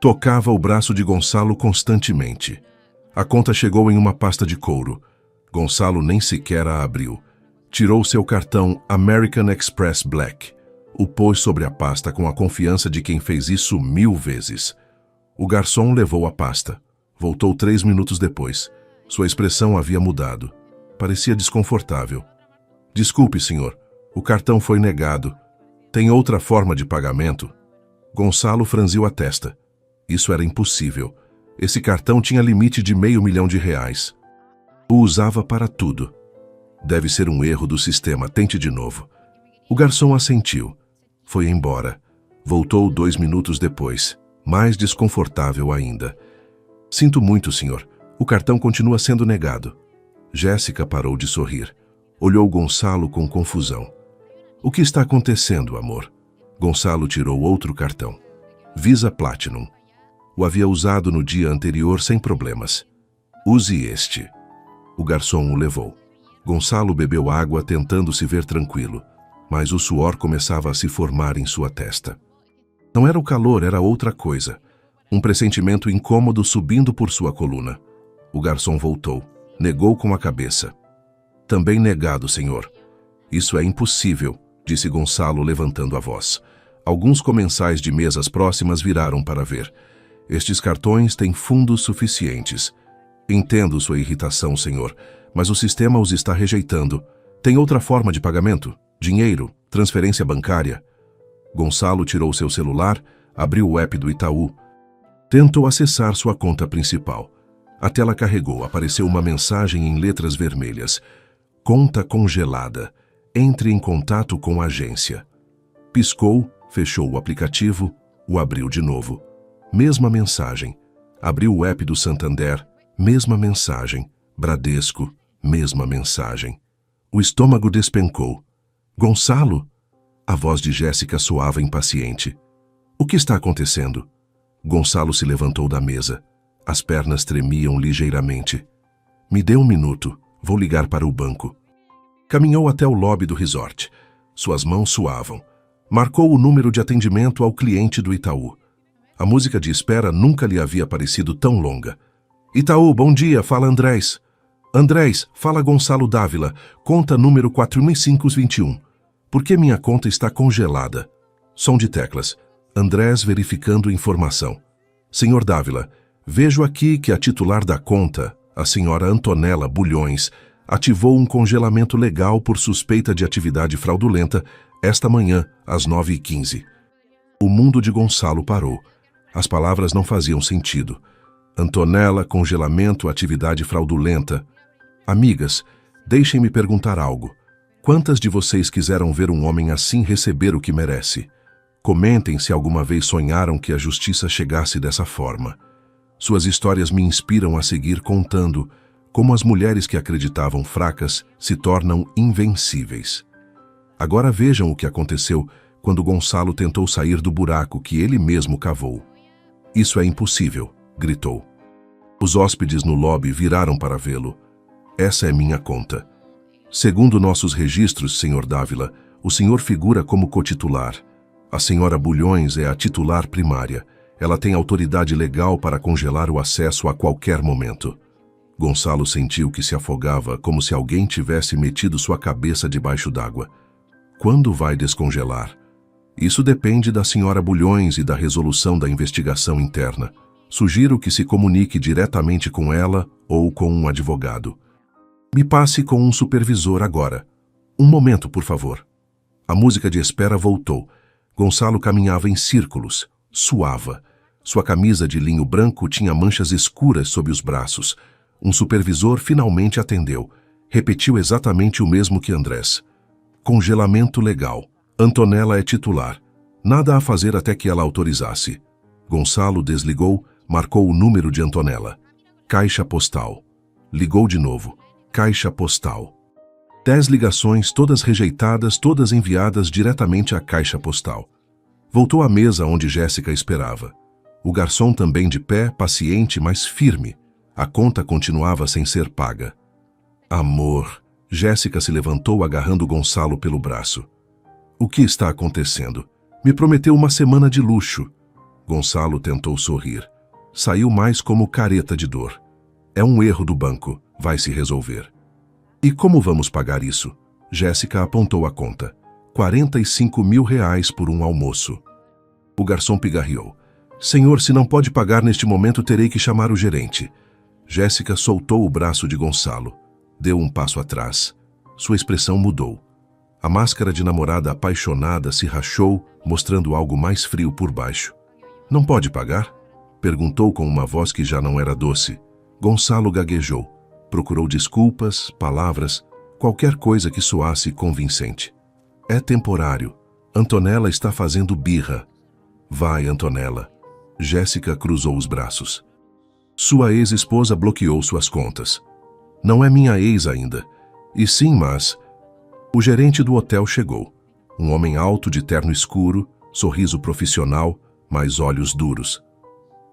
A: Tocava o braço de Gonçalo constantemente. A conta chegou em uma pasta de couro. Gonçalo nem sequer a abriu. Tirou seu cartão American Express Black. O pôs sobre a pasta com a confiança de quem fez isso 1000 vezes. O garçom levou a pasta. Voltou 3 minutos depois. Sua expressão havia mudado. Parecia desconfortável. Desculpe, senhor. O cartão foi negado. Tem outra forma de pagamento? Gonçalo franziu a testa. Isso era impossível. Esse cartão tinha limite de R$500 mil. O usava para tudo. Deve ser um erro do sistema. Tente de novo. O garçom assentiu. Foi embora. Voltou 2 minutos depois. Mais desconfortável ainda. Sinto muito, senhor. O cartão continua sendo negado. Jéssica parou de sorrir. Olhou Gonçalo com confusão. O que está acontecendo, amor? Gonçalo tirou outro cartão. Visa Platinum. O havia usado no dia anterior sem problemas. Use este. O garçom o levou. Gonçalo bebeu água tentando se ver tranquilo, mas o suor começava a se formar em sua testa. Não era o calor, era outra coisa. Um pressentimento incômodo subindo por sua coluna. O garçom voltou. Negou com a cabeça. Também negado, senhor. Isso é impossível, disse Gonçalo levantando a voz. Alguns comensais de mesas próximas viraram para ver. Estes cartões têm fundos suficientes. Entendo sua irritação, senhor, mas o sistema os está rejeitando. Tem outra forma de pagamento? Dinheiro? Transferência bancária? Gonçalo tirou seu celular, abriu o app do Itaú. Tentou acessar sua conta principal. A tela carregou, apareceu uma mensagem em letras vermelhas. Conta congelada. Entre em contato com a agência. Piscou, fechou o aplicativo, o abriu de novo. Mesma mensagem. Abriu o app do Santander, mesma mensagem. Bradesco, mesma mensagem. O estômago despencou. Gonçalo? A voz de Jéssica soava impaciente. O que está acontecendo? Gonçalo se levantou da mesa. As pernas tremiam ligeiramente. Me dê um minuto, vou ligar para o banco. Caminhou até o lobby do resort. Suas mãos suavam. Marcou o número de atendimento ao cliente do Itaú. A música de espera nunca lhe havia parecido tão longa. Itaú, bom dia, fala Andrés. Andrés, fala Gonçalo Dávila, conta número 4521. Por que minha conta está congelada? Som de teclas. Andrés verificando informação. Senhor Dávila, vejo aqui que a titular da conta, a senhora Antonella Bulhões, ativou um congelamento legal por suspeita de atividade fraudulenta esta manhã, às 9h15. O mundo de Gonçalo parou. As palavras não faziam sentido. Antonella, congelamento, atividade fraudulenta. Amigas, deixem-me perguntar algo. Quantas de vocês quiseram ver um homem assim receber o que merece? Comentem se alguma vez sonharam que a justiça chegasse dessa forma. Suas histórias me inspiram a seguir contando como as mulheres que acreditavam fracas se tornam invencíveis. Agora vejam o que aconteceu quando Gonçalo tentou sair do buraco que ele mesmo cavou. Isso é impossível, gritou. Os hóspedes no lobby viraram para vê-lo. Essa é minha conta. Segundo nossos registros, senhor Dávila, o senhor figura como cotitular. A senhora Bulhões é a titular primária. Ela tem autoridade legal para congelar o acesso a qualquer momento. Gonçalo sentiu que se afogava como se alguém tivesse metido sua cabeça debaixo d'água. Quando vai descongelar? Isso depende da senhora Bulhões e da resolução da investigação interna. Sugiro que se comunique diretamente com ela ou com um advogado. Me passe com um supervisor agora. Um momento, por favor. A música de espera voltou. Gonçalo caminhava em círculos, suava. Sua camisa de linho branco tinha manchas escuras sob os braços. Um supervisor finalmente atendeu. Repetiu exatamente o mesmo que Andrés. Congelamento legal. Antonella é titular. Nada a fazer até que ela autorizasse. Gonçalo desligou, marcou o número de Antonella. Caixa postal. Ligou de novo. Caixa postal. 10 ligações, todas rejeitadas, todas enviadas diretamente à caixa postal. Voltou à mesa onde Jéssica esperava. O garçom também de pé, paciente, mas firme. A conta continuava sem ser paga. Amor. Jéssica se levantou agarrando Gonçalo pelo braço. O que está acontecendo? Me prometeu uma semana de luxo. Gonçalo tentou sorrir. Saiu mais como careta de dor. É um erro do banco. Vai se resolver. E como vamos pagar isso? Jéssica apontou a conta. 45 mil reais por um almoço. O garçom pigarreou. Senhor, se não pode pagar neste momento, terei que chamar o gerente. Jéssica soltou o braço de Gonçalo. Deu um passo atrás. Sua expressão mudou. A máscara de namorada apaixonada se rachou, mostrando algo mais frio por baixo. Não pode pagar? Perguntou com uma voz que já não era doce. Gonçalo gaguejou. Procurou desculpas, palavras, qualquer coisa que soasse convincente. É temporário. Antonella está fazendo birra. Vai, Antonella. Jéssica cruzou os braços. Sua ex-esposa bloqueou suas contas. Não é minha ex ainda. E sim, mas... O gerente do hotel chegou. Um homem alto de terno escuro, sorriso profissional, mas olhos duros.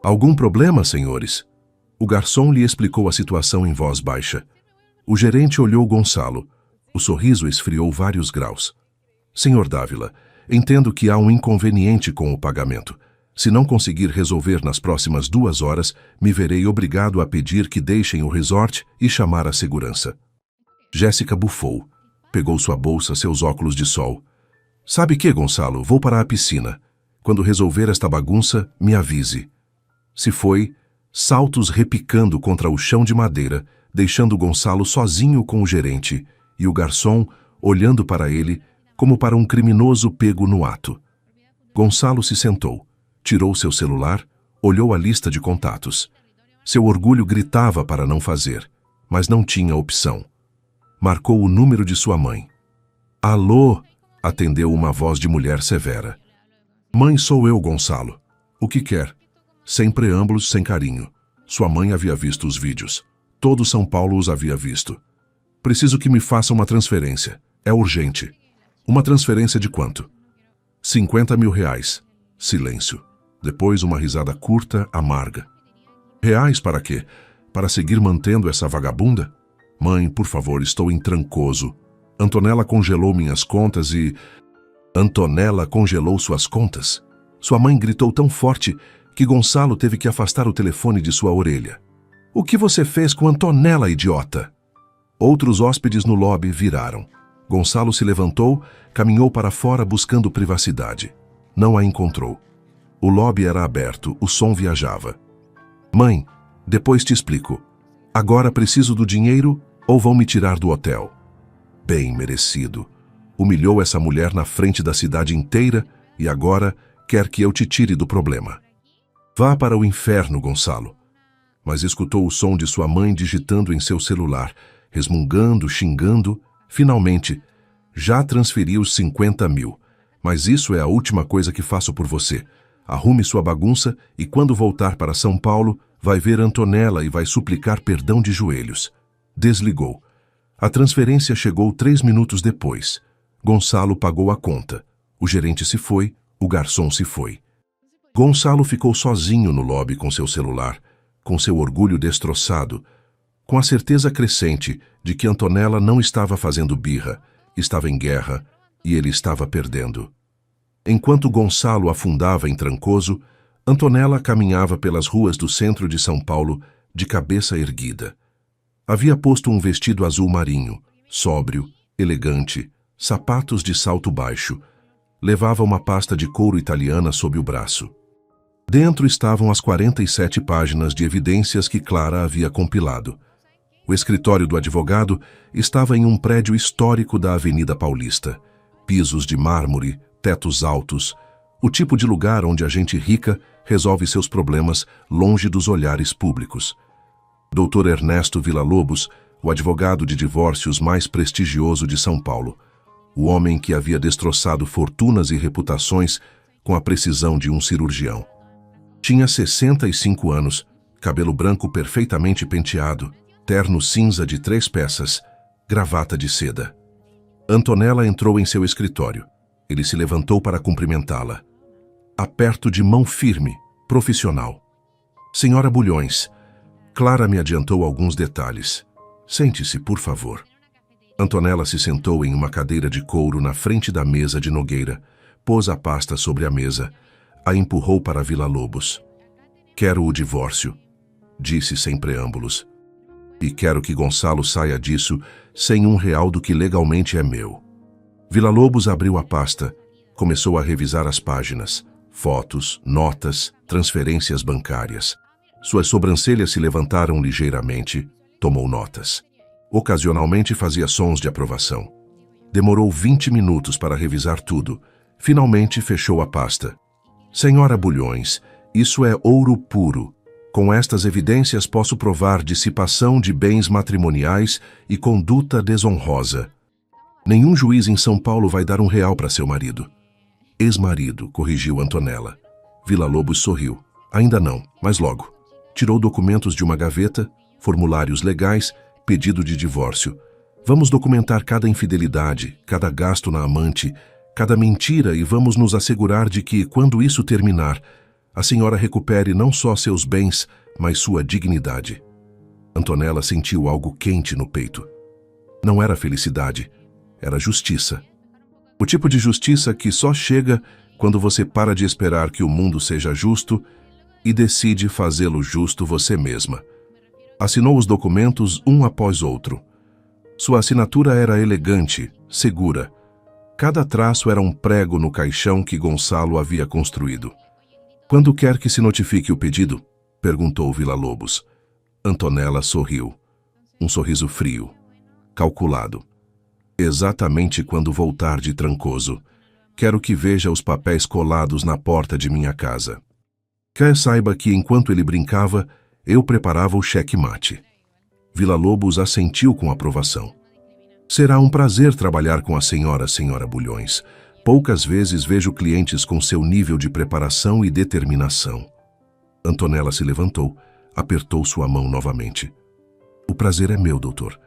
A: Algum problema, senhores? O garçom lhe explicou a situação em voz baixa. O gerente olhou Gonçalo. O sorriso esfriou vários graus. Senhor Dávila, entendo que há um inconveniente com o pagamento. Se não conseguir resolver nas próximas 2 horas, me verei obrigado a pedir que deixem o resort e chamar a segurança. Jéssica bufou. Pegou sua bolsa, seus óculos de sol. Sabe que, Gonçalo? Vou para a piscina. Quando resolver esta bagunça, me avise. Se foi, saltos repicando contra o chão de madeira, deixando Gonçalo sozinho com o gerente e o garçom olhando para ele como para um criminoso pego no ato. Gonçalo se sentou, tirou seu celular, olhou a lista de contatos. Seu orgulho gritava para não fazer, mas não tinha opção. Marcou o número de sua mãe. Alô? Atendeu uma voz de mulher severa. Mãe, sou eu, Gonçalo. O que quer? Sem preâmbulos, sem carinho. Sua mãe havia visto os vídeos. Todo São Paulo os havia visto. Preciso que me faça uma transferência. É urgente. Uma transferência de quanto? 50 mil reais. Silêncio. Depois uma risada curta, amarga. Reais para quê? Para seguir mantendo essa vagabunda? Mãe, por favor, estou em Trancoso. Antonella congelou minhas contas e... Antonella congelou suas contas? Sua mãe gritou tão forte que Gonçalo teve que afastar o telefone de sua orelha. O que você fez com Antonella, idiota? Outros hóspedes no lobby viraram. Gonçalo se levantou, caminhou para fora buscando privacidade. Não a encontrou. O lobby era aberto, o som viajava. Mãe, depois te explico. Agora preciso do dinheiro ou vão me tirar do hotel? Bem merecido. Humilhou essa mulher na frente da cidade inteira e agora quer que eu te tire do problema. Vá para o inferno, Gonçalo. Mas escutou o som de sua mãe digitando em seu celular, resmungando, xingando. Finalmente, já transferi os 50 mil. Mas isso é a última coisa que faço por você. Arrume sua bagunça e quando voltar para São Paulo, vai ver Antonella e vai suplicar perdão de joelhos. Desligou. A transferência chegou 3 minutos depois. Gonçalo pagou a conta. O gerente se foi, o garçom se foi. Gonçalo ficou sozinho no lobby com seu celular, com seu orgulho destroçado, com a certeza crescente de que Antonella não estava fazendo birra, estava em guerra e ele estava perdendo. Enquanto Gonçalo afundava em Trancoso, Antonella caminhava pelas ruas do centro de São Paulo de cabeça erguida. Havia posto um vestido azul marinho, sóbrio, elegante, sapatos de salto baixo. Levava uma pasta de couro italiana sob o braço. Dentro estavam as 47 páginas de evidências que Clara havia compilado. O escritório do advogado estava em um prédio histórico da Avenida Paulista. Pisos de mármore, tetos altos, o tipo de lugar onde a gente rica resolve seus problemas longe dos olhares públicos. Dr. Ernesto Villa-Lobos, o advogado de divórcios mais prestigioso de São Paulo, o homem que havia destroçado fortunas e reputações com a precisão de um cirurgião. Tinha 65 anos, cabelo branco perfeitamente penteado, terno cinza de 3 peças, gravata de seda. Antonella entrou em seu escritório. Ele se levantou para cumprimentá-la. Aperto de mão firme, profissional. Senhora Bulhões, Clara me adiantou alguns detalhes. Sente-se, por favor. Antonella se sentou em uma cadeira de couro na frente da mesa de Nogueira, pôs a pasta sobre a mesa, a empurrou para Villa-Lobos. Quero o divórcio, disse sem preâmbulos. E quero que Gonçalo saia disso sem R$1 do que legalmente é meu. Villa-Lobos abriu a pasta, começou a revisar as páginas, fotos, notas, transferências bancárias. Suas sobrancelhas se levantaram ligeiramente, tomou notas. Ocasionalmente fazia sons de aprovação. Demorou 20 minutos para revisar tudo. Finalmente fechou a pasta. Senhora Bulhões, isso é ouro puro. Com estas evidências posso provar dissipação de bens matrimoniais e conduta desonrosa. Nenhum juiz em São Paulo vai dar R$1 para seu marido. Ex-marido, corrigiu Antonella. Villa-Lobos sorriu. Ainda não, mas logo. Tirou documentos de uma gaveta, formulários legais, pedido de divórcio. Vamos documentar cada infidelidade, cada gasto na amante, cada mentira e vamos nos assegurar de que, quando isso terminar, a senhora recupere não só seus bens, mas sua dignidade. Antonella sentiu algo quente no peito. Não era felicidade, era justiça. O tipo de justiça que só chega quando você para de esperar que o mundo seja justo e decide fazê-lo justo você mesma. Assinou os documentos um após outro. Sua assinatura era elegante, segura. Cada traço era um prego no caixão que Gonçalo havia construído. Quando quer que se notifique o pedido? Perguntou Villa-Lobos. Antonella sorriu. Um sorriso frio, calculado. Exatamente quando voltar de Trancoso. Quero que veja os papéis colados na porta de minha casa. Quer saiba que, enquanto ele brincava, eu preparava o cheque-mate. Villa-Lobos assentiu com aprovação. Será um prazer trabalhar com a senhora Bulhões. Poucas vezes vejo clientes com seu nível de preparação e determinação. Antonella se levantou, apertou sua mão novamente. O prazer é meu, doutor.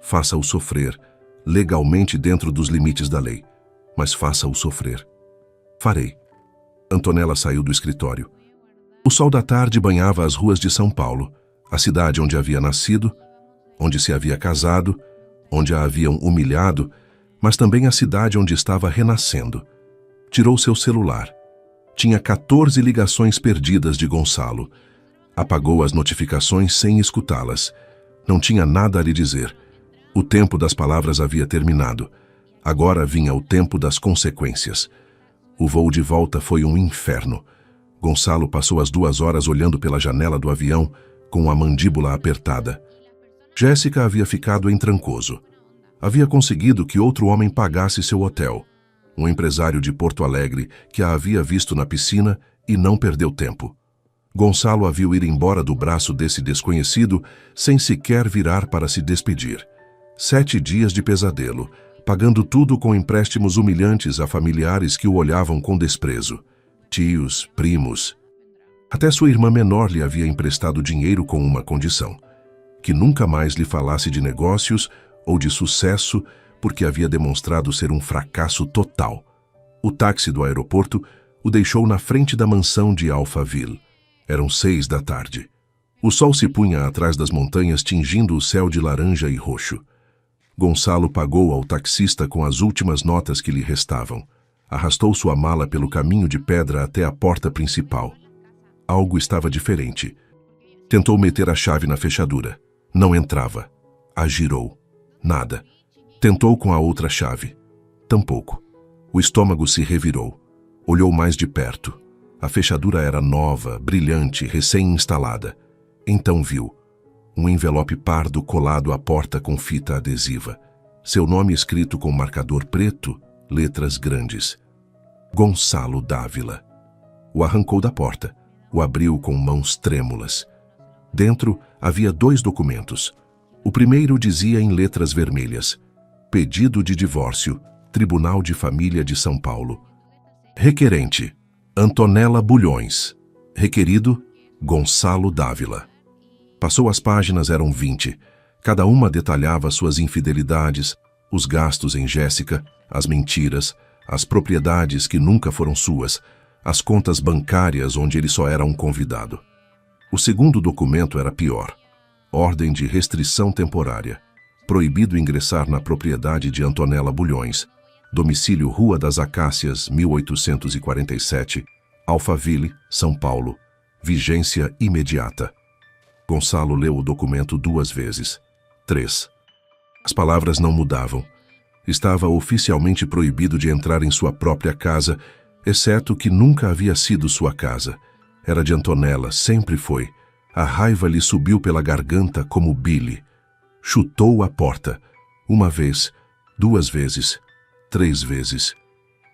A: Faça-o sofrer, legalmente dentro dos limites da lei. Mas faça-o sofrer. Farei. Antonella saiu do escritório. O sol da tarde banhava as ruas de São Paulo, a cidade onde havia nascido, onde se havia casado, onde a haviam humilhado, mas também a cidade onde estava renascendo. Tirou seu celular. Tinha 14 ligações perdidas de Gonçalo. Apagou as notificações sem escutá-las. Não tinha nada a lhe dizer. O tempo das palavras havia terminado. Agora vinha o tempo das consequências. O voo de volta foi um inferno. Gonçalo passou as 2 horas olhando pela janela do avião, com a mandíbula apertada. Jéssica havia ficado em Trancoso. Havia conseguido que outro homem pagasse seu hotel. Um empresário de Porto Alegre que a havia visto na piscina e não perdeu tempo. Gonçalo a viu ir embora do braço desse desconhecido sem sequer virar para se despedir. 7 dias de pesadelo, pagando tudo com empréstimos humilhantes a familiares que o olhavam com desprezo. Tios, primos. Até sua irmã menor lhe havia emprestado dinheiro com uma condição: que nunca mais lhe falasse de negócios ou de sucesso, porque havia demonstrado ser um fracasso total. O táxi do aeroporto o deixou na frente da mansão de Alphaville. Eram 6 da tarde. O sol se punha atrás das montanhas, tingindo o céu de laranja e roxo. Gonçalo pagou ao taxista com as últimas notas que lhe restavam. Arrastou sua mala pelo caminho de pedra até a porta principal. Algo estava diferente. Tentou meter a chave na fechadura. Não entrava. A girou. Nada. Tentou com a outra chave. Tampouco. O estômago se revirou. Olhou mais de perto. A fechadura era nova, brilhante, recém-instalada. Então viu um envelope pardo colado à porta com fita adesiva. Seu nome escrito com marcador preto, letras grandes. Gonçalo Dávila. O arrancou da porta. O abriu com mãos trêmulas. Dentro havia 2 documentos. O primeiro dizia em letras vermelhas: Pedido de divórcio, Tribunal de Família de São Paulo. Requerente: Antonella Bulhões. Requerido: Gonçalo Dávila. Passou as páginas, eram 20. Cada uma detalhava suas infidelidades, os gastos em Jéssica, as mentiras, as propriedades que nunca foram suas, as contas bancárias onde ele só era um convidado. O segundo documento era pior. Ordem de restrição temporária. Proibido ingressar na propriedade de Antonella Bulhões. Domicílio Rua das Acácias, 1847, Alphaville, São Paulo. Vigência imediata. Gonçalo leu o documento 2 vezes. 3. As palavras não mudavam. Estava oficialmente proibido de entrar em sua própria casa, exceto que nunca havia sido sua casa. Era de Antonella, sempre foi. A raiva lhe subiu pela garganta como bile. Chutou a porta. 1 vez, 2 vezes, 3 vezes.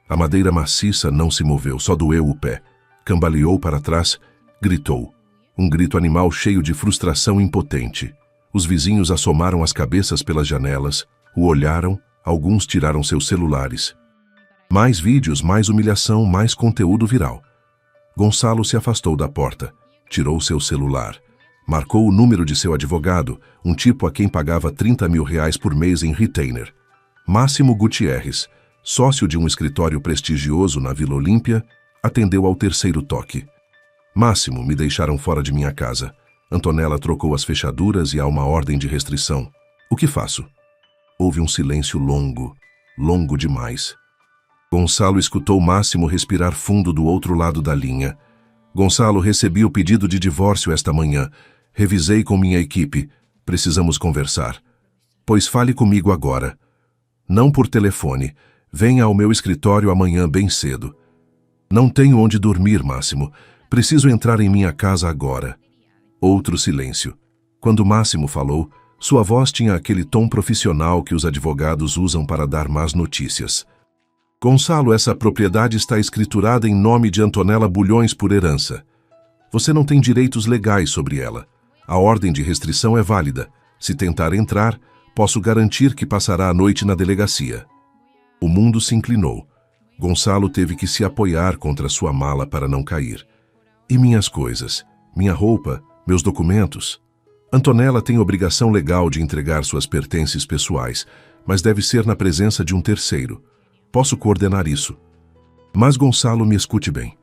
A: A madeira maciça não se moveu, só doeu o pé. Cambaleou para trás, gritou. Um grito animal cheio de frustração impotente. Os vizinhos assomaram as cabeças pelas janelas, o olharam, alguns tiraram seus celulares. Mais vídeos, mais humilhação, mais conteúdo viral. Gonçalo se afastou da porta, tirou seu celular. Marcou o número de seu advogado, um tipo a quem pagava R$30 mil por mês em retainer. Máximo Gutierrez, sócio de um escritório prestigioso na Vila Olímpia, atendeu ao 3º toque. Máximo, me deixaram fora de minha casa. Antonella trocou as fechaduras e há uma ordem de restrição. O que faço? Houve um silêncio longo, longo demais. Gonçalo escutou Máximo respirar fundo do outro lado da linha. Gonçalo, recebi o pedido de divórcio esta manhã. Revisei com minha equipe. Precisamos conversar. Pois fale comigo agora. Não por telefone. Venha ao meu escritório amanhã bem cedo. Não tenho onde dormir, Máximo. Preciso entrar em minha casa agora. Outro silêncio. Quando Máximo falou, sua voz tinha aquele tom profissional que os advogados usam para dar más notícias. Gonçalo, essa propriedade está escriturada em nome de Antonella Bulhões por herança. Você não tem direitos legais sobre ela. A ordem de restrição é válida. Se tentar entrar, posso garantir que passará a noite na delegacia. O mundo se inclinou. Gonçalo teve que se apoiar contra sua mala para não cair. E minhas coisas? Minha roupa? Meus documentos? Antonella tem obrigação legal de entregar suas pertences pessoais, mas deve ser na presença de um terceiro. Posso coordenar isso. Mas Gonçalo, me escute bem.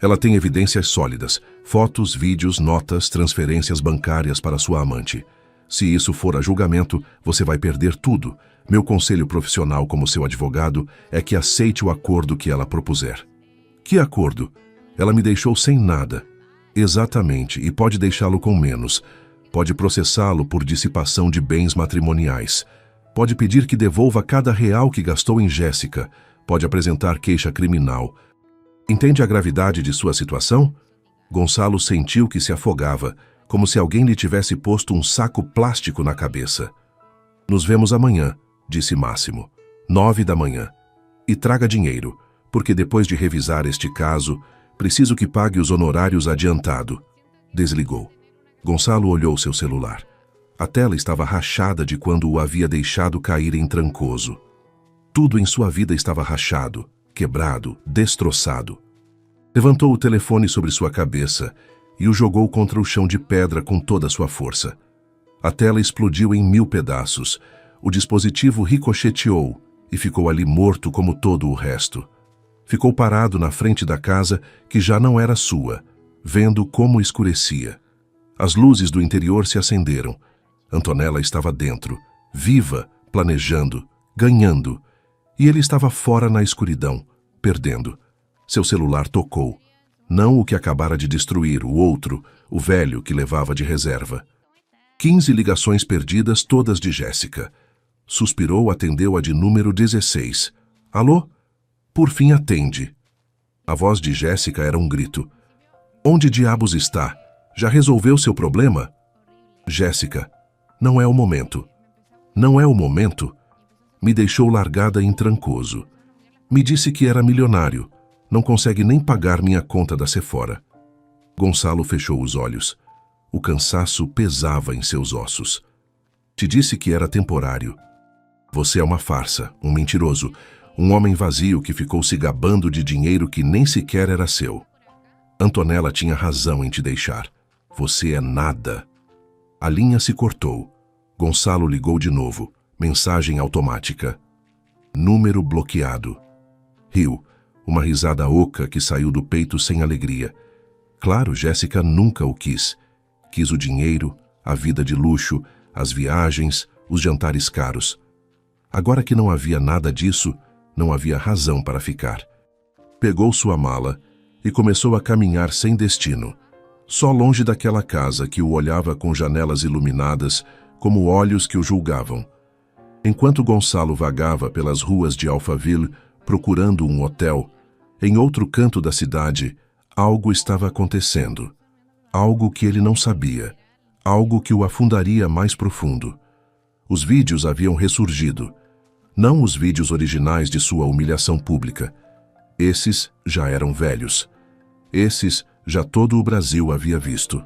A: Ela tem evidências sólidas, fotos, vídeos, notas, transferências bancárias para sua amante. Se isso for a julgamento, você vai perder tudo. Meu conselho profissional como seu advogado é que aceite o acordo que ela propuser. Que acordo? Ela me deixou sem nada. Exatamente, e pode deixá-lo com menos. Pode processá-lo por dissipação de bens matrimoniais. Pode pedir que devolva cada real que gastou em Jéssica. Pode apresentar queixa criminal. Entende a gravidade de sua situação? Gonçalo sentiu que se afogava, como se alguém lhe tivesse posto um saco plástico na cabeça. Nos vemos amanhã, disse Máximo. 9 da manhã. E traga dinheiro, porque depois de revisar este caso, preciso que pague os honorários adiantado. Desligou. Gonçalo olhou seu celular. A tela estava rachada de quando o havia deixado cair em Trancoso. Tudo em sua vida estava rachado, quebrado, destroçado. Levantou o telefone sobre sua cabeça e o jogou contra o chão de pedra com toda a sua força. A tela explodiu em 1000 pedaços. O dispositivo ricocheteou e ficou ali morto como todo o resto. Ficou parado na frente da casa, que já não era sua, vendo como escurecia. As luzes do interior se acenderam. Antonella estava dentro, viva, planejando, ganhando. E ele estava fora na escuridão, perdendo. Seu celular tocou. Não o que acabara de destruir, o outro, o velho que levava de reserva. 15 ligações perdidas, todas de Jéssica. Suspirou, atendeu a de número 16. Alô? Por fim atende. A voz de Jéssica era um grito. Onde diabos está? Já resolveu seu problema? Jéssica, não é o momento. Não é o momento? Me deixou largada em Trancoso. Me disse que era milionário. Não consegue nem pagar minha conta da Sephora. Gonçalo fechou os olhos. O cansaço pesava em seus ossos. Te disse que era temporário. Você é uma farsa, um mentiroso, um homem vazio que ficou se gabando de dinheiro que nem sequer era seu. Antonella tinha razão em te deixar. Você é nada. A linha se cortou. Gonçalo ligou de novo. Mensagem automática. Número bloqueado. Riu, uma risada oca que saiu do peito sem alegria. Claro, Jéssica nunca o quis. Quis o dinheiro, a vida de luxo, as viagens, os jantares caros. Agora que não havia nada disso, não havia razão para ficar. Pegou sua mala e começou a caminhar sem destino, só longe daquela casa que o olhava com janelas iluminadas como olhos que o julgavam. Enquanto Gonçalo vagava pelas ruas de Alphaville procurando um hotel, em outro canto da cidade, algo estava acontecendo. Algo que ele não sabia. Algo que o afundaria mais profundo. Os vídeos haviam ressurgido. Não os vídeos originais de sua humilhação pública. Esses já eram velhos. Esses já todo o Brasil havia visto.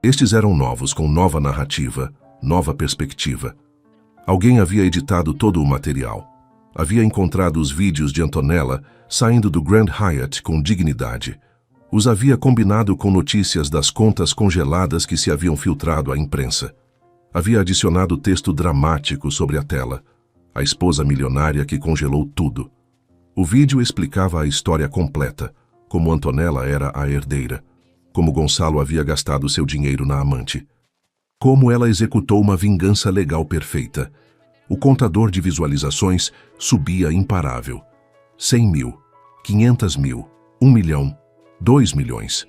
A: Estes eram novos, com nova narrativa, nova perspectiva. Alguém havia editado todo o material. Havia encontrado os vídeos de Antonella saindo do Grand Hyatt com dignidade. Os havia combinado com notícias das contas congeladas que se haviam filtrado à imprensa. Havia adicionado texto dramático sobre a tela. A esposa milionária que congelou tudo. O vídeo explicava a história completa, como Antonella era a herdeira, como Gonçalo havia gastado seu dinheiro na amante, como ela executou uma vingança legal perfeita. O contador de visualizações subia imparável. 100 mil, 500 mil, 1 milhão, 2 milhões.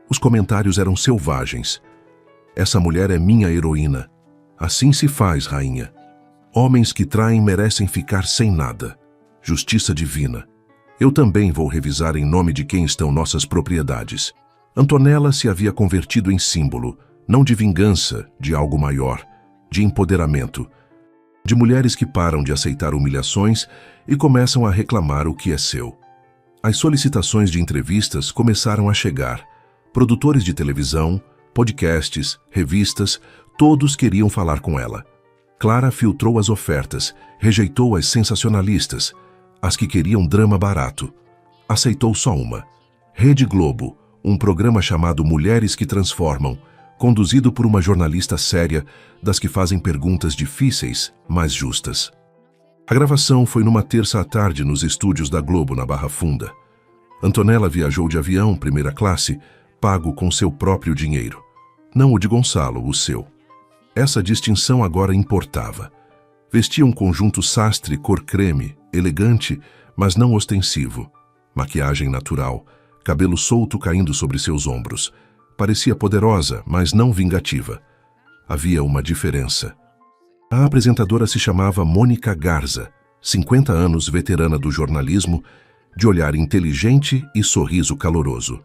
A: Os comentários eram selvagens. Essa mulher é minha heroína. Assim se faz, rainha. Homens que traem merecem ficar sem nada. Justiça divina. Eu também vou revisar em nome de quem estão nossas propriedades. Antonella se havia convertido em símbolo, não de vingança, de algo maior, de empoderamento, de mulheres que param de aceitar humilhações e começam a reclamar o que é seu. As solicitações de entrevistas começaram a chegar. Produtores de televisão, podcasts, revistas, todos queriam falar com ela. Clara filtrou as ofertas, rejeitou as sensacionalistas, as que queriam drama barato. Aceitou só uma. Rede Globo, um programa chamado Mulheres que Transformam, conduzido por uma jornalista séria, das que fazem perguntas difíceis, mas justas. A gravação foi numa terça à tarde nos estúdios da Globo, na Barra Funda. Antonella viajou de avião, primeira classe, pago com seu próprio dinheiro. Não o de Gonçalo, o seu. Essa distinção agora importava. Vestia um conjunto sastre cor creme, elegante, mas não ostensivo. Maquiagem natural, cabelo solto caindo sobre seus ombros. Parecia poderosa, mas não vingativa. Havia uma diferença. A apresentadora se chamava Mônica Garza, 50 anos veterana do jornalismo, de olhar inteligente e sorriso caloroso.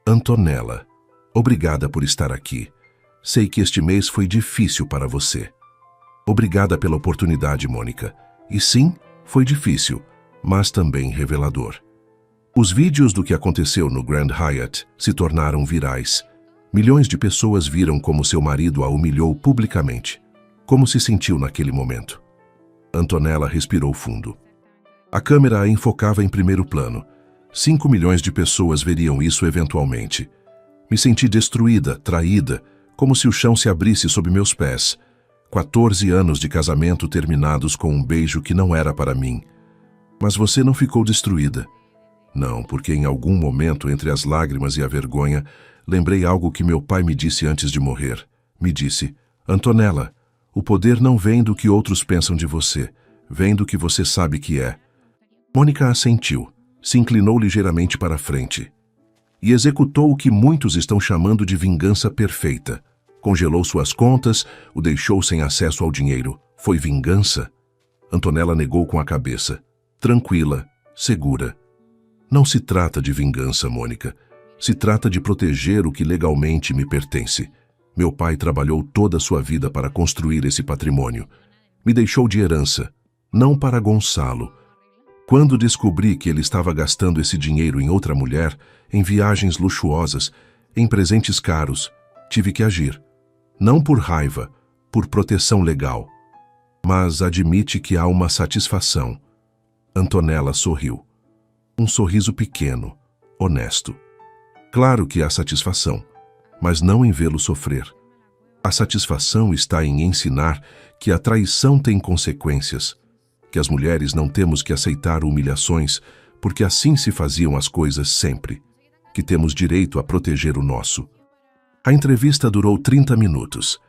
A: Antonella, obrigada por estar aqui. Sei que este mês foi difícil para você. Obrigada pela oportunidade, Mônica. E sim, foi difícil, mas também revelador. Os vídeos do que aconteceu no Grand Hyatt se tornaram virais. Milhões de pessoas viram como seu marido a humilhou publicamente. Como se sentiu naquele momento? Antonella respirou fundo. A câmera a enfocava em primeiro plano. 5 milhões de pessoas veriam isso eventualmente. Me senti destruída, traída, como se o chão se abrisse sob meus pés. 14 anos de casamento terminados com um beijo que não era para mim. Mas você não ficou destruída. Não, porque em algum momento, entre as lágrimas e a vergonha, lembrei algo que meu pai me disse antes de morrer. Me disse, Antonella, o poder não vem do que outros pensam de você, vem do que você sabe que é. Mônica assentiu, se inclinou ligeiramente para a frente e executou o que muitos estão chamando de vingança perfeita. Congelou suas contas, o deixou sem acesso ao dinheiro. Foi vingança? Antonella negou com a cabeça. Tranquila, segura. Não se trata de vingança, Mônica. Se trata de proteger o que legalmente me pertence. Meu pai trabalhou toda a sua vida para construir esse patrimônio. Me deixou de herança, não para Gonçalo. Quando descobri que ele estava gastando esse dinheiro em outra mulher, em viagens luxuosas, em presentes caros, tive que agir. Não por raiva, por proteção legal. Mas admite que há uma satisfação. Antonella sorriu. Um sorriso pequeno, honesto. Claro que há satisfação, mas não em vê-lo sofrer. A satisfação está em ensinar que a traição tem consequências, que as mulheres não temos que aceitar humilhações, porque assim se faziam as coisas sempre, que temos direito a proteger o nosso. A entrevista durou 30 minutos.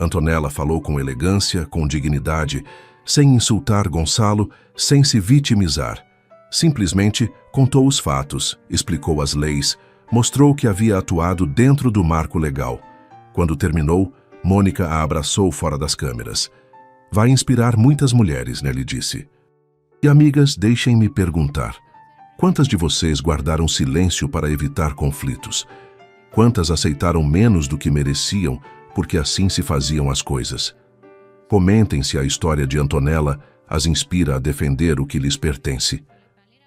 A: Antonella falou com elegância, com dignidade, sem insultar Gonçalo, sem se vitimizar. Simplesmente contou os fatos, explicou as leis, mostrou que havia atuado dentro do marco legal. Quando terminou, Mônica a abraçou fora das câmeras. Vai inspirar muitas mulheres, né, lhe disse. E amigas, deixem-me perguntar. Quantas de vocês guardaram silêncio para evitar conflitos? Quantas aceitaram menos do que mereciam, porque assim se faziam as coisas? Comentem se a história de Antonella as inspira a defender o que lhes pertence.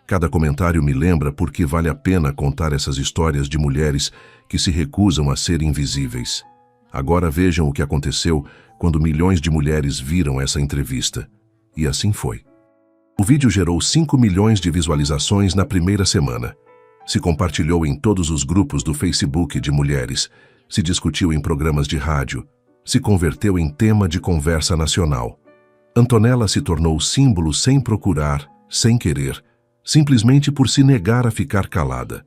A: Cada comentário me lembra porque vale a pena contar essas histórias de mulheres que se recusam a ser invisíveis. Agora vejam o que aconteceu quando milhões de mulheres viram essa entrevista. E assim foi. O vídeo gerou 5 milhões de visualizações na primeira semana. Se compartilhou em todos os grupos do Facebook de mulheres, se discutiu em programas de rádio, se converteu em tema de conversa nacional. Antonella se tornou símbolo sem procurar, sem querer, simplesmente por se negar a ficar calada.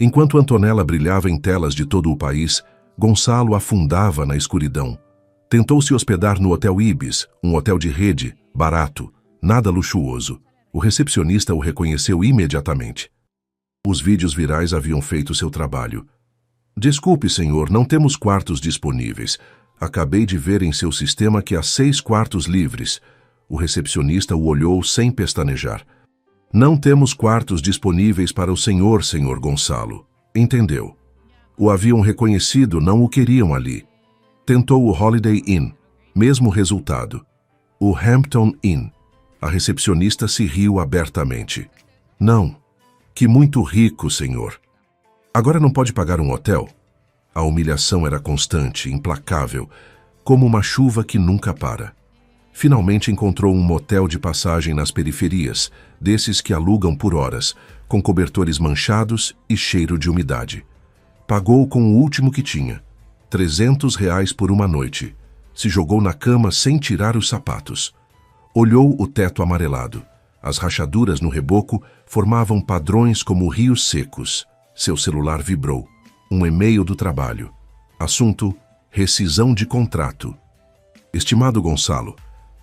A: Enquanto Antonella brilhava em telas de todo o país, Gonçalo afundava na escuridão. Tentou se hospedar no Hotel Ibis, um hotel de rede, barato, nada luxuoso. O recepcionista o reconheceu imediatamente. Os vídeos virais haviam feito seu trabalho. Desculpe, senhor, não temos quartos disponíveis. Acabei de ver em seu sistema que há 6 quartos livres. O recepcionista o olhou sem pestanejar. Não temos quartos disponíveis para o senhor, senhor Gonçalo. Entendeu? O haviam reconhecido, não o queriam ali. Tentou o Holiday Inn. Mesmo resultado. O Hampton Inn. A recepcionista se riu abertamente. Não. Que muito rico, senhor. Agora não pode pagar um hotel? A humilhação era constante, implacável, como uma chuva que nunca para. Finalmente encontrou um motel de passagem nas periferias, desses que alugam por horas, com cobertores manchados e cheiro de umidade. Pagou com o último que tinha, R$300 por uma noite. Se jogou na cama sem tirar os sapatos. Olhou o teto amarelado. As rachaduras no reboco formavam padrões como rios secos. Seu celular vibrou. Um e-mail do trabalho. Assunto: rescisão de contrato. Estimado Gonçalo,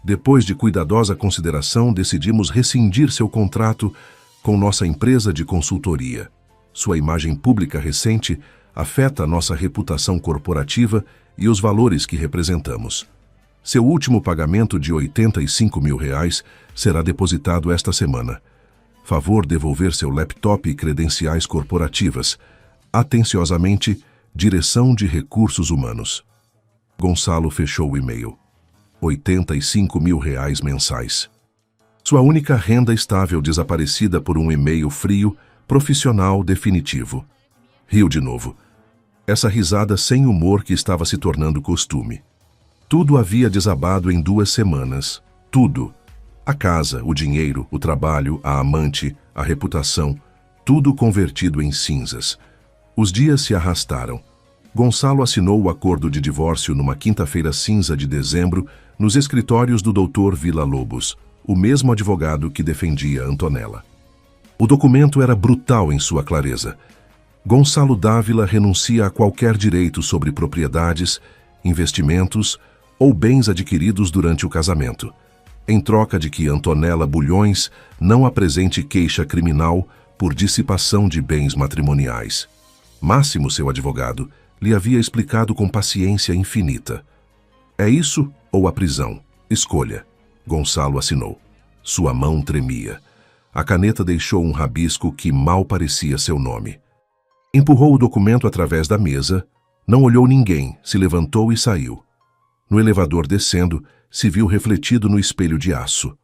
A: depois de cuidadosa consideração, decidimos rescindir seu contrato com nossa empresa de consultoria. Sua imagem pública recente afeta nossa reputação corporativa e os valores que representamos. Seu último pagamento de R$85 mil será depositado esta semana. Favor devolver seu laptop e credenciais corporativas. Atenciosamente, Direção de Recursos Humanos. Gonçalo fechou o e-mail. R$85 mil mensais. Sua única renda estável desaparecida por um e-mail frio, profissional, definitivo. Riu de novo. Essa risada sem humor que estava se tornando costume. Tudo havia desabado em 2 semanas. Tudo. A casa, o dinheiro, o trabalho, a amante, a reputação. Tudo convertido em cinzas. Os dias se arrastaram. Gonçalo assinou o acordo de divórcio numa quinta-feira cinza de dezembro nos escritórios do Dr. Villa-Lobos, o mesmo advogado que defendia Antonella. O documento era brutal em sua clareza. Gonçalo Dávila renuncia a qualquer direito sobre propriedades, investimentos ou bens adquiridos durante o casamento, em troca de que Antonella Bulhões não apresente queixa criminal por dissipação de bens matrimoniais. Máximo, seu advogado, lhe havia explicado com paciência infinita. É isso ou a prisão? Escolha. Gonçalo assinou. Sua mão tremia. A caneta deixou um rabisco que mal parecia seu nome. Empurrou o documento através da mesa, não olhou ninguém, se levantou e saiu. No elevador descendo, se viu refletido no espelho de aço.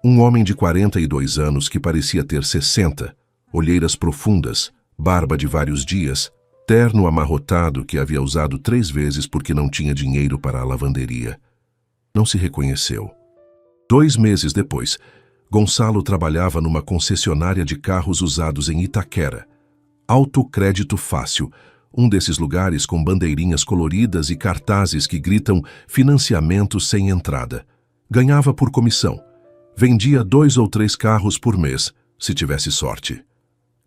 A: Um homem de 42 anos que parecia ter 60, olheiras profundas, barba de vários dias, terno amarrotado que havia usado 3 vezes porque não tinha dinheiro para a lavanderia. Não se reconheceu. 2 meses depois, Gonçalo trabalhava numa concessionária de carros usados em Itaquera. Autocrédito Fácil, um desses lugares com bandeirinhas coloridas e cartazes que gritam financiamento sem entrada. Ganhava por comissão. Vendia 2 ou 3 carros por mês, se tivesse sorte.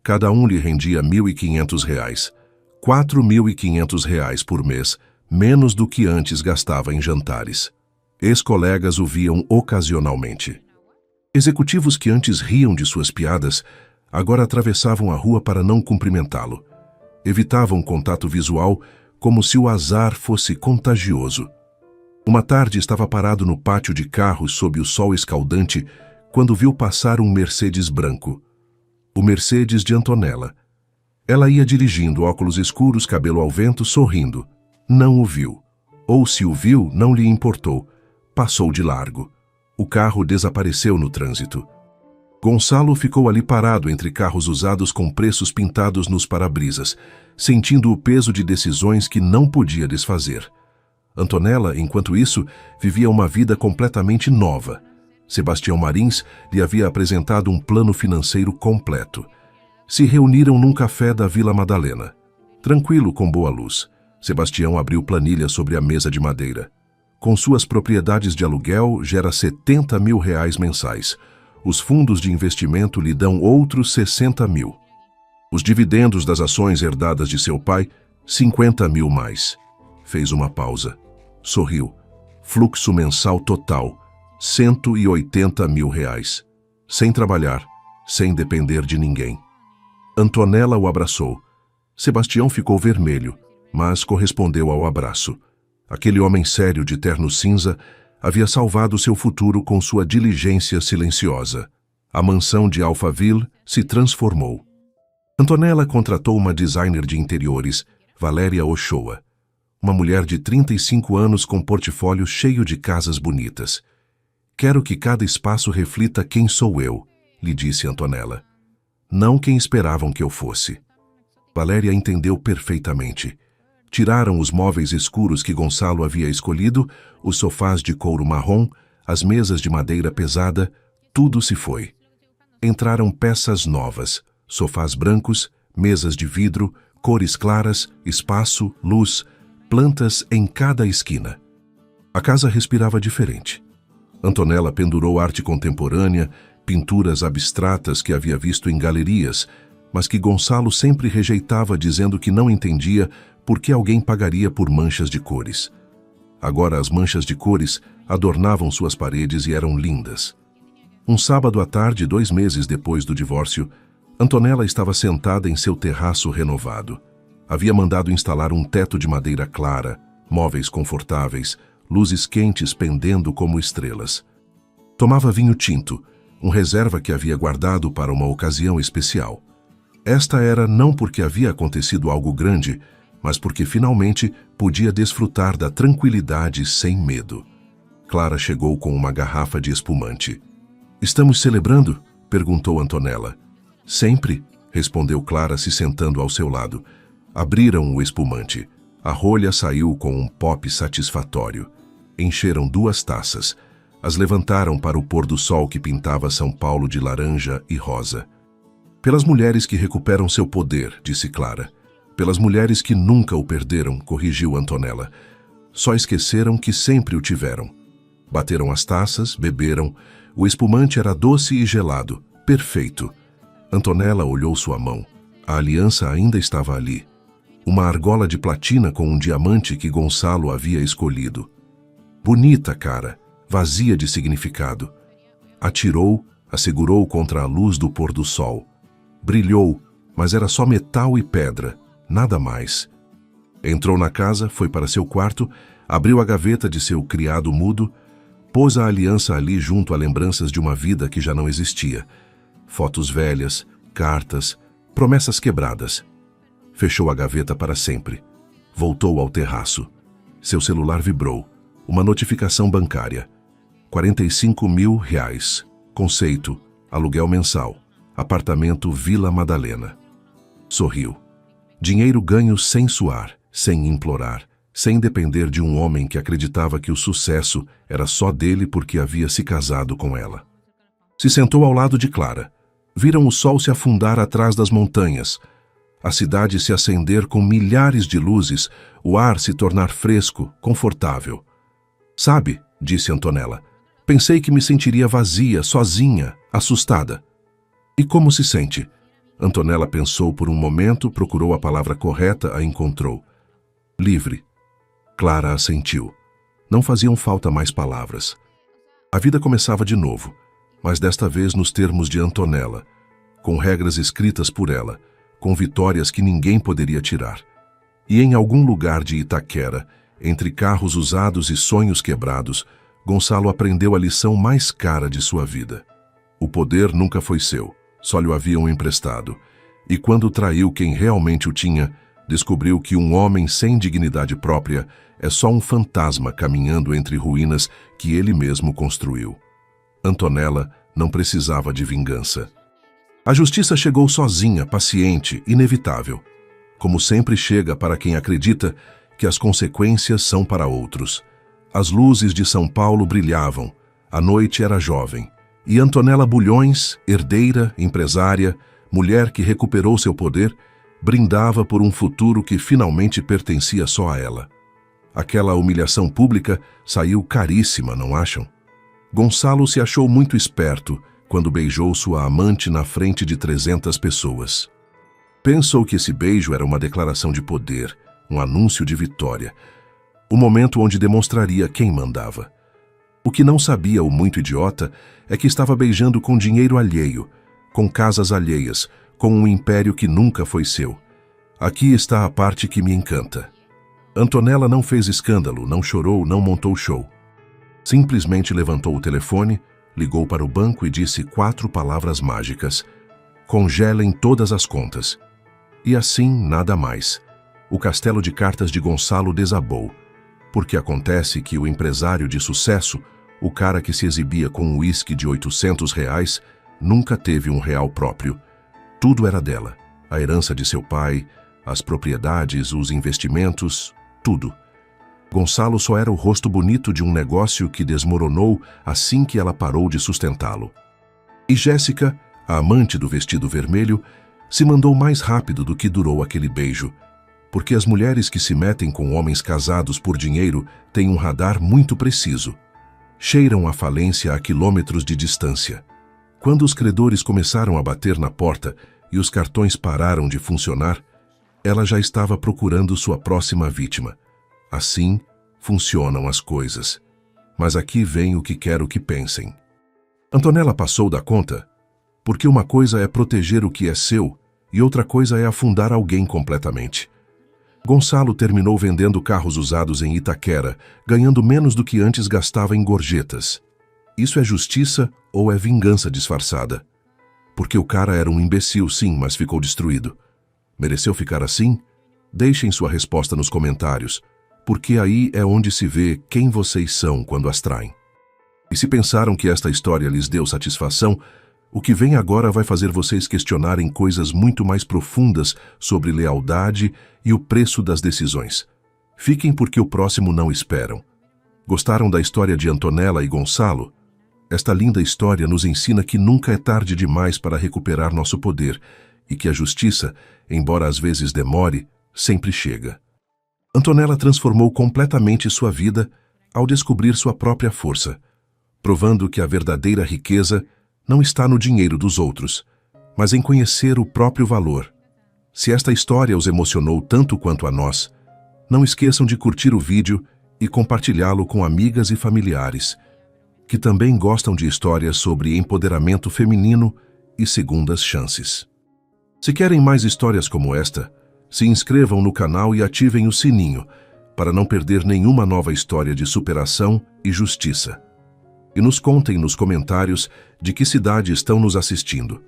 A: Cada um lhe rendia R$ 1.500, R$ 4.500 por mês, menos do que antes gastava em jantares. Ex-colegas o viam ocasionalmente. Executivos que antes riam de suas piadas, agora atravessavam a rua para não cumprimentá-lo. Evitavam contato visual como se o azar fosse contagioso. Uma tarde estava parado no pátio de carros sob o sol escaldante quando viu passar um Mercedes branco. O Mercedes de Antonella. Ela ia dirigindo, óculos escuros, cabelo ao vento, sorrindo. Não o viu. Ou se o viu, não lhe importou. Passou de largo. O carro desapareceu no trânsito. Gonçalo ficou ali parado entre carros usados com preços pintados nos para-brisas, sentindo o peso de decisões que não podia desfazer. Antonella, enquanto isso, vivia uma vida completamente nova. Sebastião Marins lhe havia apresentado um plano financeiro completo. Se reuniram num café da Vila Madalena. Tranquilo, com boa luz, Sebastião abriu planilha sobre a mesa de madeira. Com suas propriedades de aluguel, gera R$70 mil mensais. Os fundos de investimento lhe dão outros 60 mil. Os dividendos das ações herdadas de seu pai, 50 mil mais. Fez uma pausa. Sorriu. Fluxo mensal total, 180 mil reais. Sem trabalhar, sem depender de ninguém. Antonella o abraçou. Sebastião ficou vermelho, mas correspondeu ao abraço. Aquele homem sério de terno cinza havia salvado seu futuro com sua diligência silenciosa. A mansão de Alphaville se transformou. Antonella contratou uma designer de interiores, Valéria Ochoa. Uma mulher de 35 anos com portfólio cheio de casas bonitas. Quero que cada espaço reflita quem sou eu, lhe disse Antonella. Não quem esperavam que eu fosse. Valéria entendeu perfeitamente. Tiraram os móveis escuros que Gonçalo havia escolhido, os sofás de couro marrom, as mesas de madeira pesada, tudo se foi. Entraram peças novas, sofás brancos, mesas de vidro, cores claras, espaço, luz, plantas em cada esquina. A casa respirava diferente. Antonella pendurou arte contemporânea, pinturas abstratas que havia visto em galerias, mas que Gonçalo sempre rejeitava dizendo que não entendia por que alguém pagaria por manchas de cores. Agora as manchas de cores adornavam suas paredes e eram lindas. Um sábado à tarde, 2 meses depois do divórcio, Antonella estava sentada em seu terraço renovado. Havia mandado instalar um teto de madeira clara, móveis confortáveis, luzes quentes pendendo como estrelas. Tomava vinho tinto, um reserva que havia guardado para uma ocasião especial. Esta era não porque havia acontecido algo grande, mas porque finalmente podia desfrutar da tranquilidade sem medo. Clara chegou com uma garrafa de espumante. "Estamos celebrando?" perguntou Antonella. "Sempre", respondeu Clara, se sentando ao seu lado. Abriram o espumante. A rolha saiu com um pop satisfatório. Encheram 2 taças. As levantaram para o pôr do sol que pintava São Paulo de laranja e rosa. "Pelas mulheres que recuperam seu poder", disse Clara. "Pelas mulheres que nunca o perderam", corrigiu Antonella. "Só esqueceram que sempre o tiveram." Bateram as taças, beberam. O espumante era doce e gelado, perfeito. Antonella olhou sua mão. A aliança ainda estava ali. Uma argola de platina com um diamante que Gonçalo havia escolhido. Bonita, cara, vazia de significado. Atirou, a segurou contra a luz do pôr do sol. Brilhou, mas era só metal e pedra, nada mais. Entrou na casa, foi para seu quarto, abriu a gaveta de seu criado mudo, pôs a aliança ali junto a lembranças de uma vida que já não existia. fotos velhas, cartas, promessas quebradas. Fechou a gaveta para sempre. Voltou ao terraço. Seu celular vibrou. Uma notificação bancária. R$ 45.000. Conceito: aluguel mensal. Apartamento Vila Madalena. Sorriu. Dinheiro ganho sem suar, sem implorar, sem depender de um homem que acreditava que o sucesso era só dele porque havia se casado com ela. Se sentou ao lado de Clara. Viram o sol se afundar atrás das montanhas, a cidade se acender com milhares de luzes, o ar se tornar fresco, confortável. Sabe, disse Antonella, pensei que me sentiria vazia, sozinha, assustada. E como se sente? Antonella pensou por um momento, procurou a palavra correta, a encontrou. Livre. Clara assentiu. Não faziam falta mais palavras. A vida começava de novo, mas desta vez nos termos de Antonella, com regras escritas por ela, com vitórias que ninguém poderia tirar. E em algum lugar de Itaquera, entre carros usados e sonhos quebrados, Gonçalo aprendeu a lição mais cara de sua vida. O poder nunca foi seu, só lhe o haviam emprestado. E quando traiu quem realmente o tinha, descobriu que um homem sem dignidade própria é só um fantasma caminhando entre ruínas que ele mesmo construiu. Antonella não precisava de vingança. A justiça chegou sozinha, paciente, inevitável. Como sempre chega para quem acredita que as consequências são para outros. As luzes de São Paulo brilhavam, a noite era jovem, e Antonella Bulhões, herdeira, empresária, mulher que recuperou seu poder, brindava por um futuro que finalmente pertencia só a ela. Aquela humilhação pública saiu caríssima, não acham? Gonçalo se achou muito esperto quando beijou sua amante na frente de 300 pessoas. Pensou que esse beijo era uma declaração de poder, um anúncio de vitória, o momento onde demonstraria quem mandava. O que não sabia o muito idiota é que estava beijando com dinheiro alheio, com casas alheias, com um império que nunca foi seu. Aqui está a parte que me encanta. Antonella não fez escândalo, não chorou, não montou show. Simplesmente levantou o telefone, ligou para o banco e disse 4 palavras mágicas. Congelem todas as contas. E assim, nada mais. O castelo de cartas de Gonçalo desabou. Porque acontece que o empresário de sucesso, o cara que se exibia com um uísque de R$ 800, nunca teve um real próprio. Tudo era dela. A herança de seu pai, as propriedades, os investimentos, tudo. Gonçalo só era o rosto bonito de um negócio que desmoronou assim que ela parou de sustentá-lo. E Jéssica, a amante do vestido vermelho, se mandou mais rápido do que durou aquele beijo, porque as mulheres que se metem com homens casados por dinheiro têm um radar muito preciso. Cheiram a falência a quilômetros de distância. Quando os credores começaram a bater na porta e os cartões pararam de funcionar, ela já estava procurando sua próxima vítima. Assim funcionam as coisas. Mas aqui vem o que quero que pensem. Antonella passou da conta, porque uma coisa é proteger o que é seu e outra coisa é afundar alguém completamente. Gonçalo terminou vendendo carros usados em Itaquera, ganhando menos do que antes gastava em gorjetas. Isso é justiça ou é vingança disfarçada? Porque o cara era um imbecil, sim, mas ficou destruído. Mereceu ficar assim? Deixem sua resposta nos comentários, porque aí é onde se vê quem vocês são quando as traem. E se pensaram que esta história lhes deu satisfação, o que vem agora vai fazer vocês questionarem coisas muito mais profundas sobre lealdade e o preço das decisões. Fiquem porque o próximo não esperam. Gostaram da história de Antonella e Gonçalo? Esta linda história nos ensina que nunca é tarde demais para recuperar nosso poder e que a justiça, embora às vezes demore, sempre chega. Antonella transformou completamente sua vida ao descobrir sua própria força, provando que a verdadeira riqueza não está no dinheiro dos outros, mas em conhecer o próprio valor. Se esta história os emocionou tanto quanto a nós, não esqueçam de curtir o vídeo e compartilhá-lo com amigas e familiares, que também gostam de histórias sobre empoderamento feminino e segundas chances. Se querem mais histórias como esta, se inscrevam no canal e ativem o sininho para não perder nenhuma nova história de superação e justiça. E nos contem nos comentários de que cidade estão nos assistindo.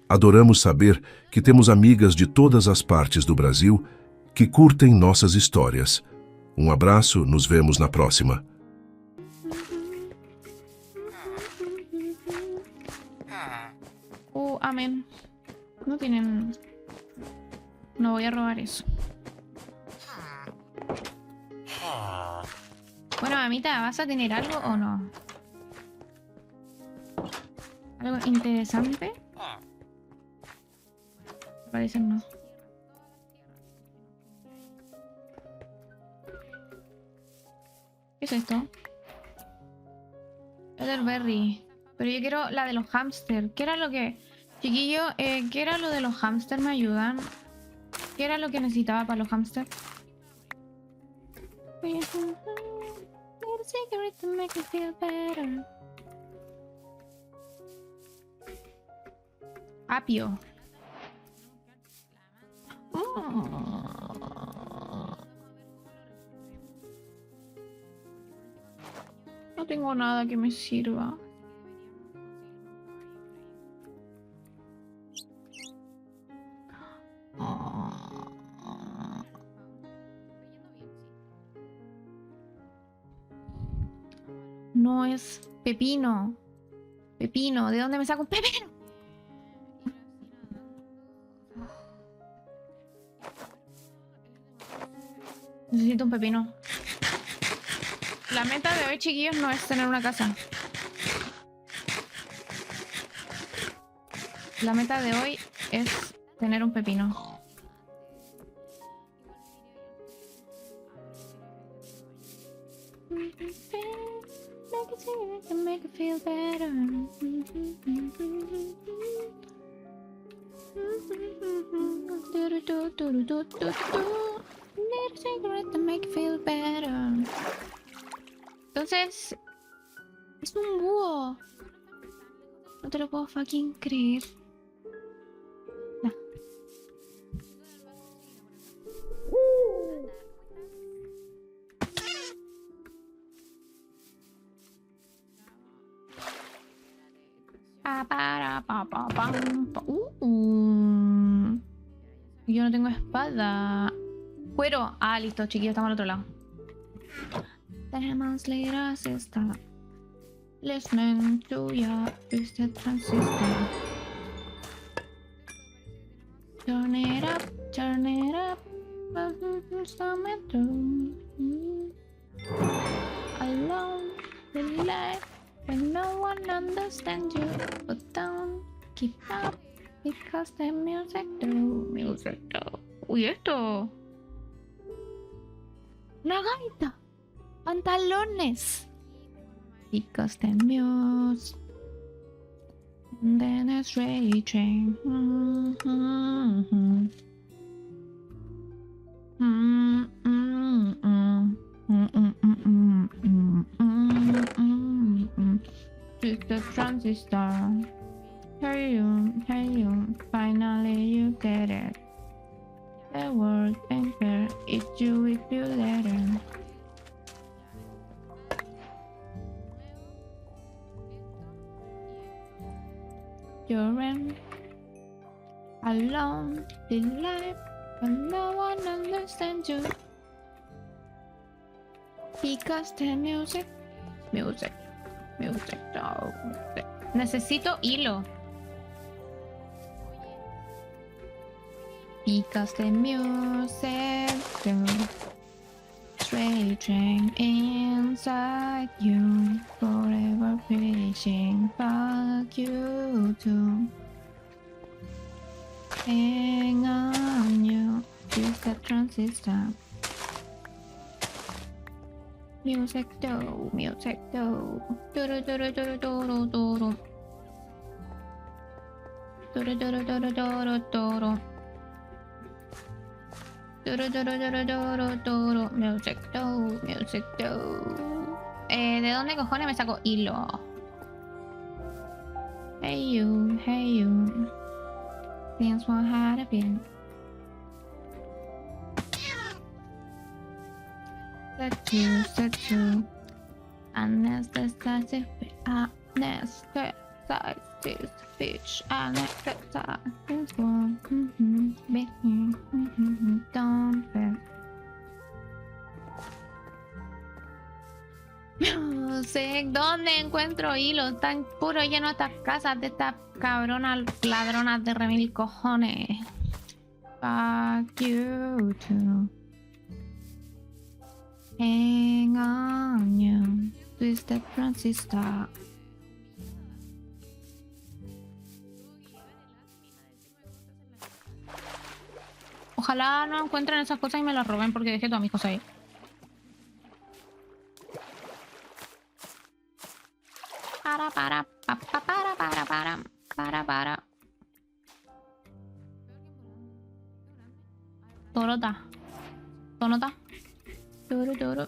A: Adoramos saber que temos amigas de todas as partes do Brasil que curtem nossas histórias. Um abraço, nos vemos na próxima.
B: Amén. No tienen... No voy a robar eso. Bueno, mamita, ¿vas a tener algo o no? ¿Algo interesante? Parece no. ¿Qué es esto? Elderberry. Pero yo quiero la de los hámster. ¿Qué era lo que... Chiquillo, ¿qué era lo de los hámster? ¿Me ayudan? ¿Qué era lo que necesitaba para los hámster? Apio. No tengo nada que me sirva. No es pepino. Pepino. ¿De dónde me saco un pepino? Necesito un pepino. La meta de hoy, chiquillos, no es tener una casa. La meta de hoy es tener un pepino. Make it feel better. Need a cigarette to make it feel better. Entonces, es un búho. No te lo puedo fucking creer. No. Yo no tengo espada. Cuero. Ah, listo, chiquillos, estamos al otro lado. Tenemos liras esta. Listening to your twisted transistor. Turn it up, turn it up. Alone, the life. When no one understands you, but don't keep up because the music do. Uy, esto. Una gaita. Pantalones. Because the music. And then it's raging. It's the transistor. Hey you, finally you get it. The world ain't fair, it's you if you let it. You're in alone in life, but no one understands you. Because the music. Necesito hilo. Because the music raging inside you, forever wishing fuck you too. Hang on you, use the transistor. Music do. Duru duru duru duru duru. Duru duru duru duru duru. Duru duru duru duru duru. Music do. ¿De dónde cojones me saco hilo? Hey you. Things won't happen. Set you. Anesthesize. this bitch, I like that side. This one, don't fair. No sé dónde encuentro hilo. Están puro lleno estas casas de estas cabronas ladronas de remil cojones. Fuck you too. Hang on you, twisted transistor. Ojalá no encuentren esas cosas y me las roben porque dejé todas mis cosas ahí. Para. Torota. Tonota. Toro.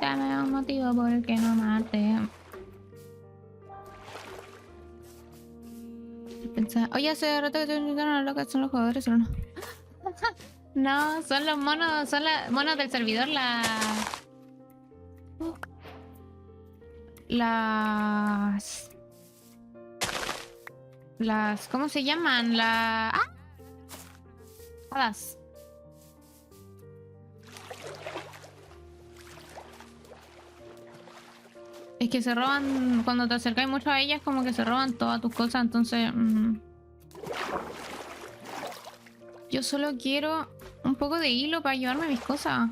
B: Dame un motivo por el que no mate. Pensaba, oye, hace rato que estoy intentando lo que son los jugadores, ¿o no? No, son los monos, son los monos del servidor, las ¿cómo se llaman? Hadas. Es que se roban, cuando te acercáis mucho a ellas, como que se roban todas tus cosas, entonces... Yo solo quiero un poco de hilo para llevarme mis cosas.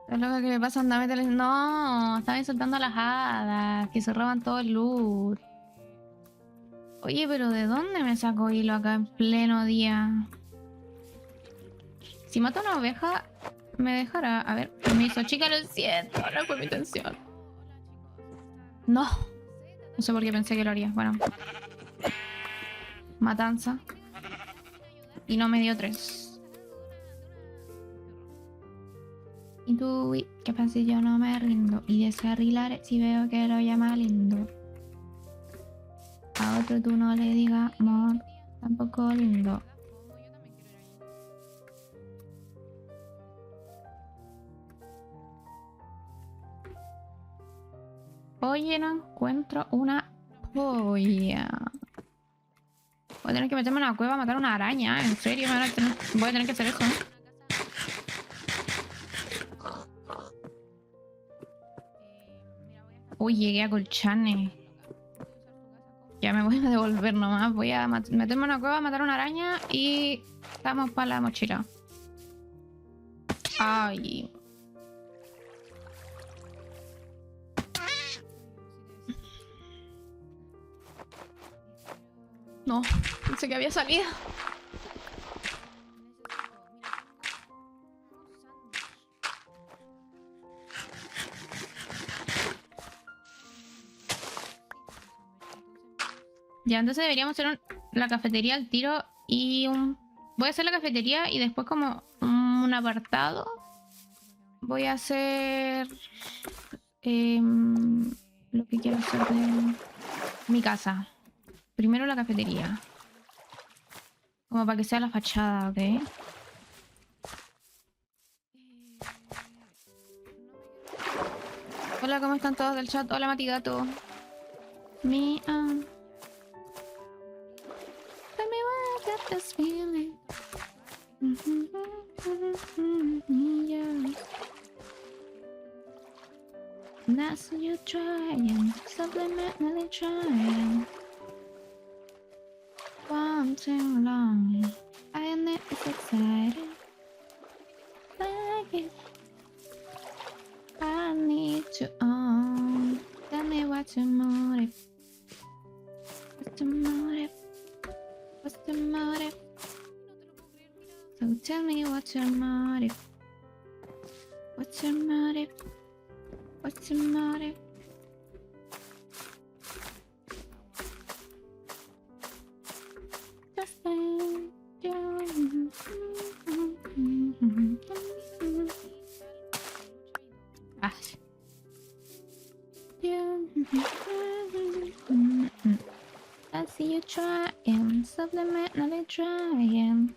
B: Es lo que me pasa, anda, no, están insultando a las hadas, que se roban todo el loot. Oye, pero ¿de dónde me saco hilo acá en pleno día? Si mato a una oveja, me dejará... A ver, permiso, chica, lo siento, no fue mi intención. No. No sé por qué pensé que lo haría. Bueno. Matanza. Y no me dio 3. Y tú, qué pasa si yo no me rindo. Y descarrilaré si veo que lo llama lindo. A otro tú no le digas amor, tampoco lindo. Oye, no encuentro una polla. Voy a tener que meterme en una cueva a matar una araña. En serio, voy a tener que hacer eso. Uy, llegué a Colchane. Ya me voy a devolver nomás. Voy a meterme en una cueva, matar una araña y estamos para la mochila. Ay. No, pensé que había salido. Ya, entonces deberíamos hacer la cafetería al tiro y voy a hacer la cafetería y después como un apartado. Voy a hacer lo que quiero hacer de mi casa. Primero la cafetería. Como para que sea la fachada, ¿ok? Hola, ¿cómo están todos del chat? Hola, Matigato. Tell me why I got this feeling. Yeah. That's what you're trying, subliminally trying. One too long, and it's exciting. Like it, I need to own. Tell me what's your motive? What's your motive? What's your motive? So tell me what's your motive? What's your motive? What's your motive? Just think you. Ah. see you trying, subliminally trying.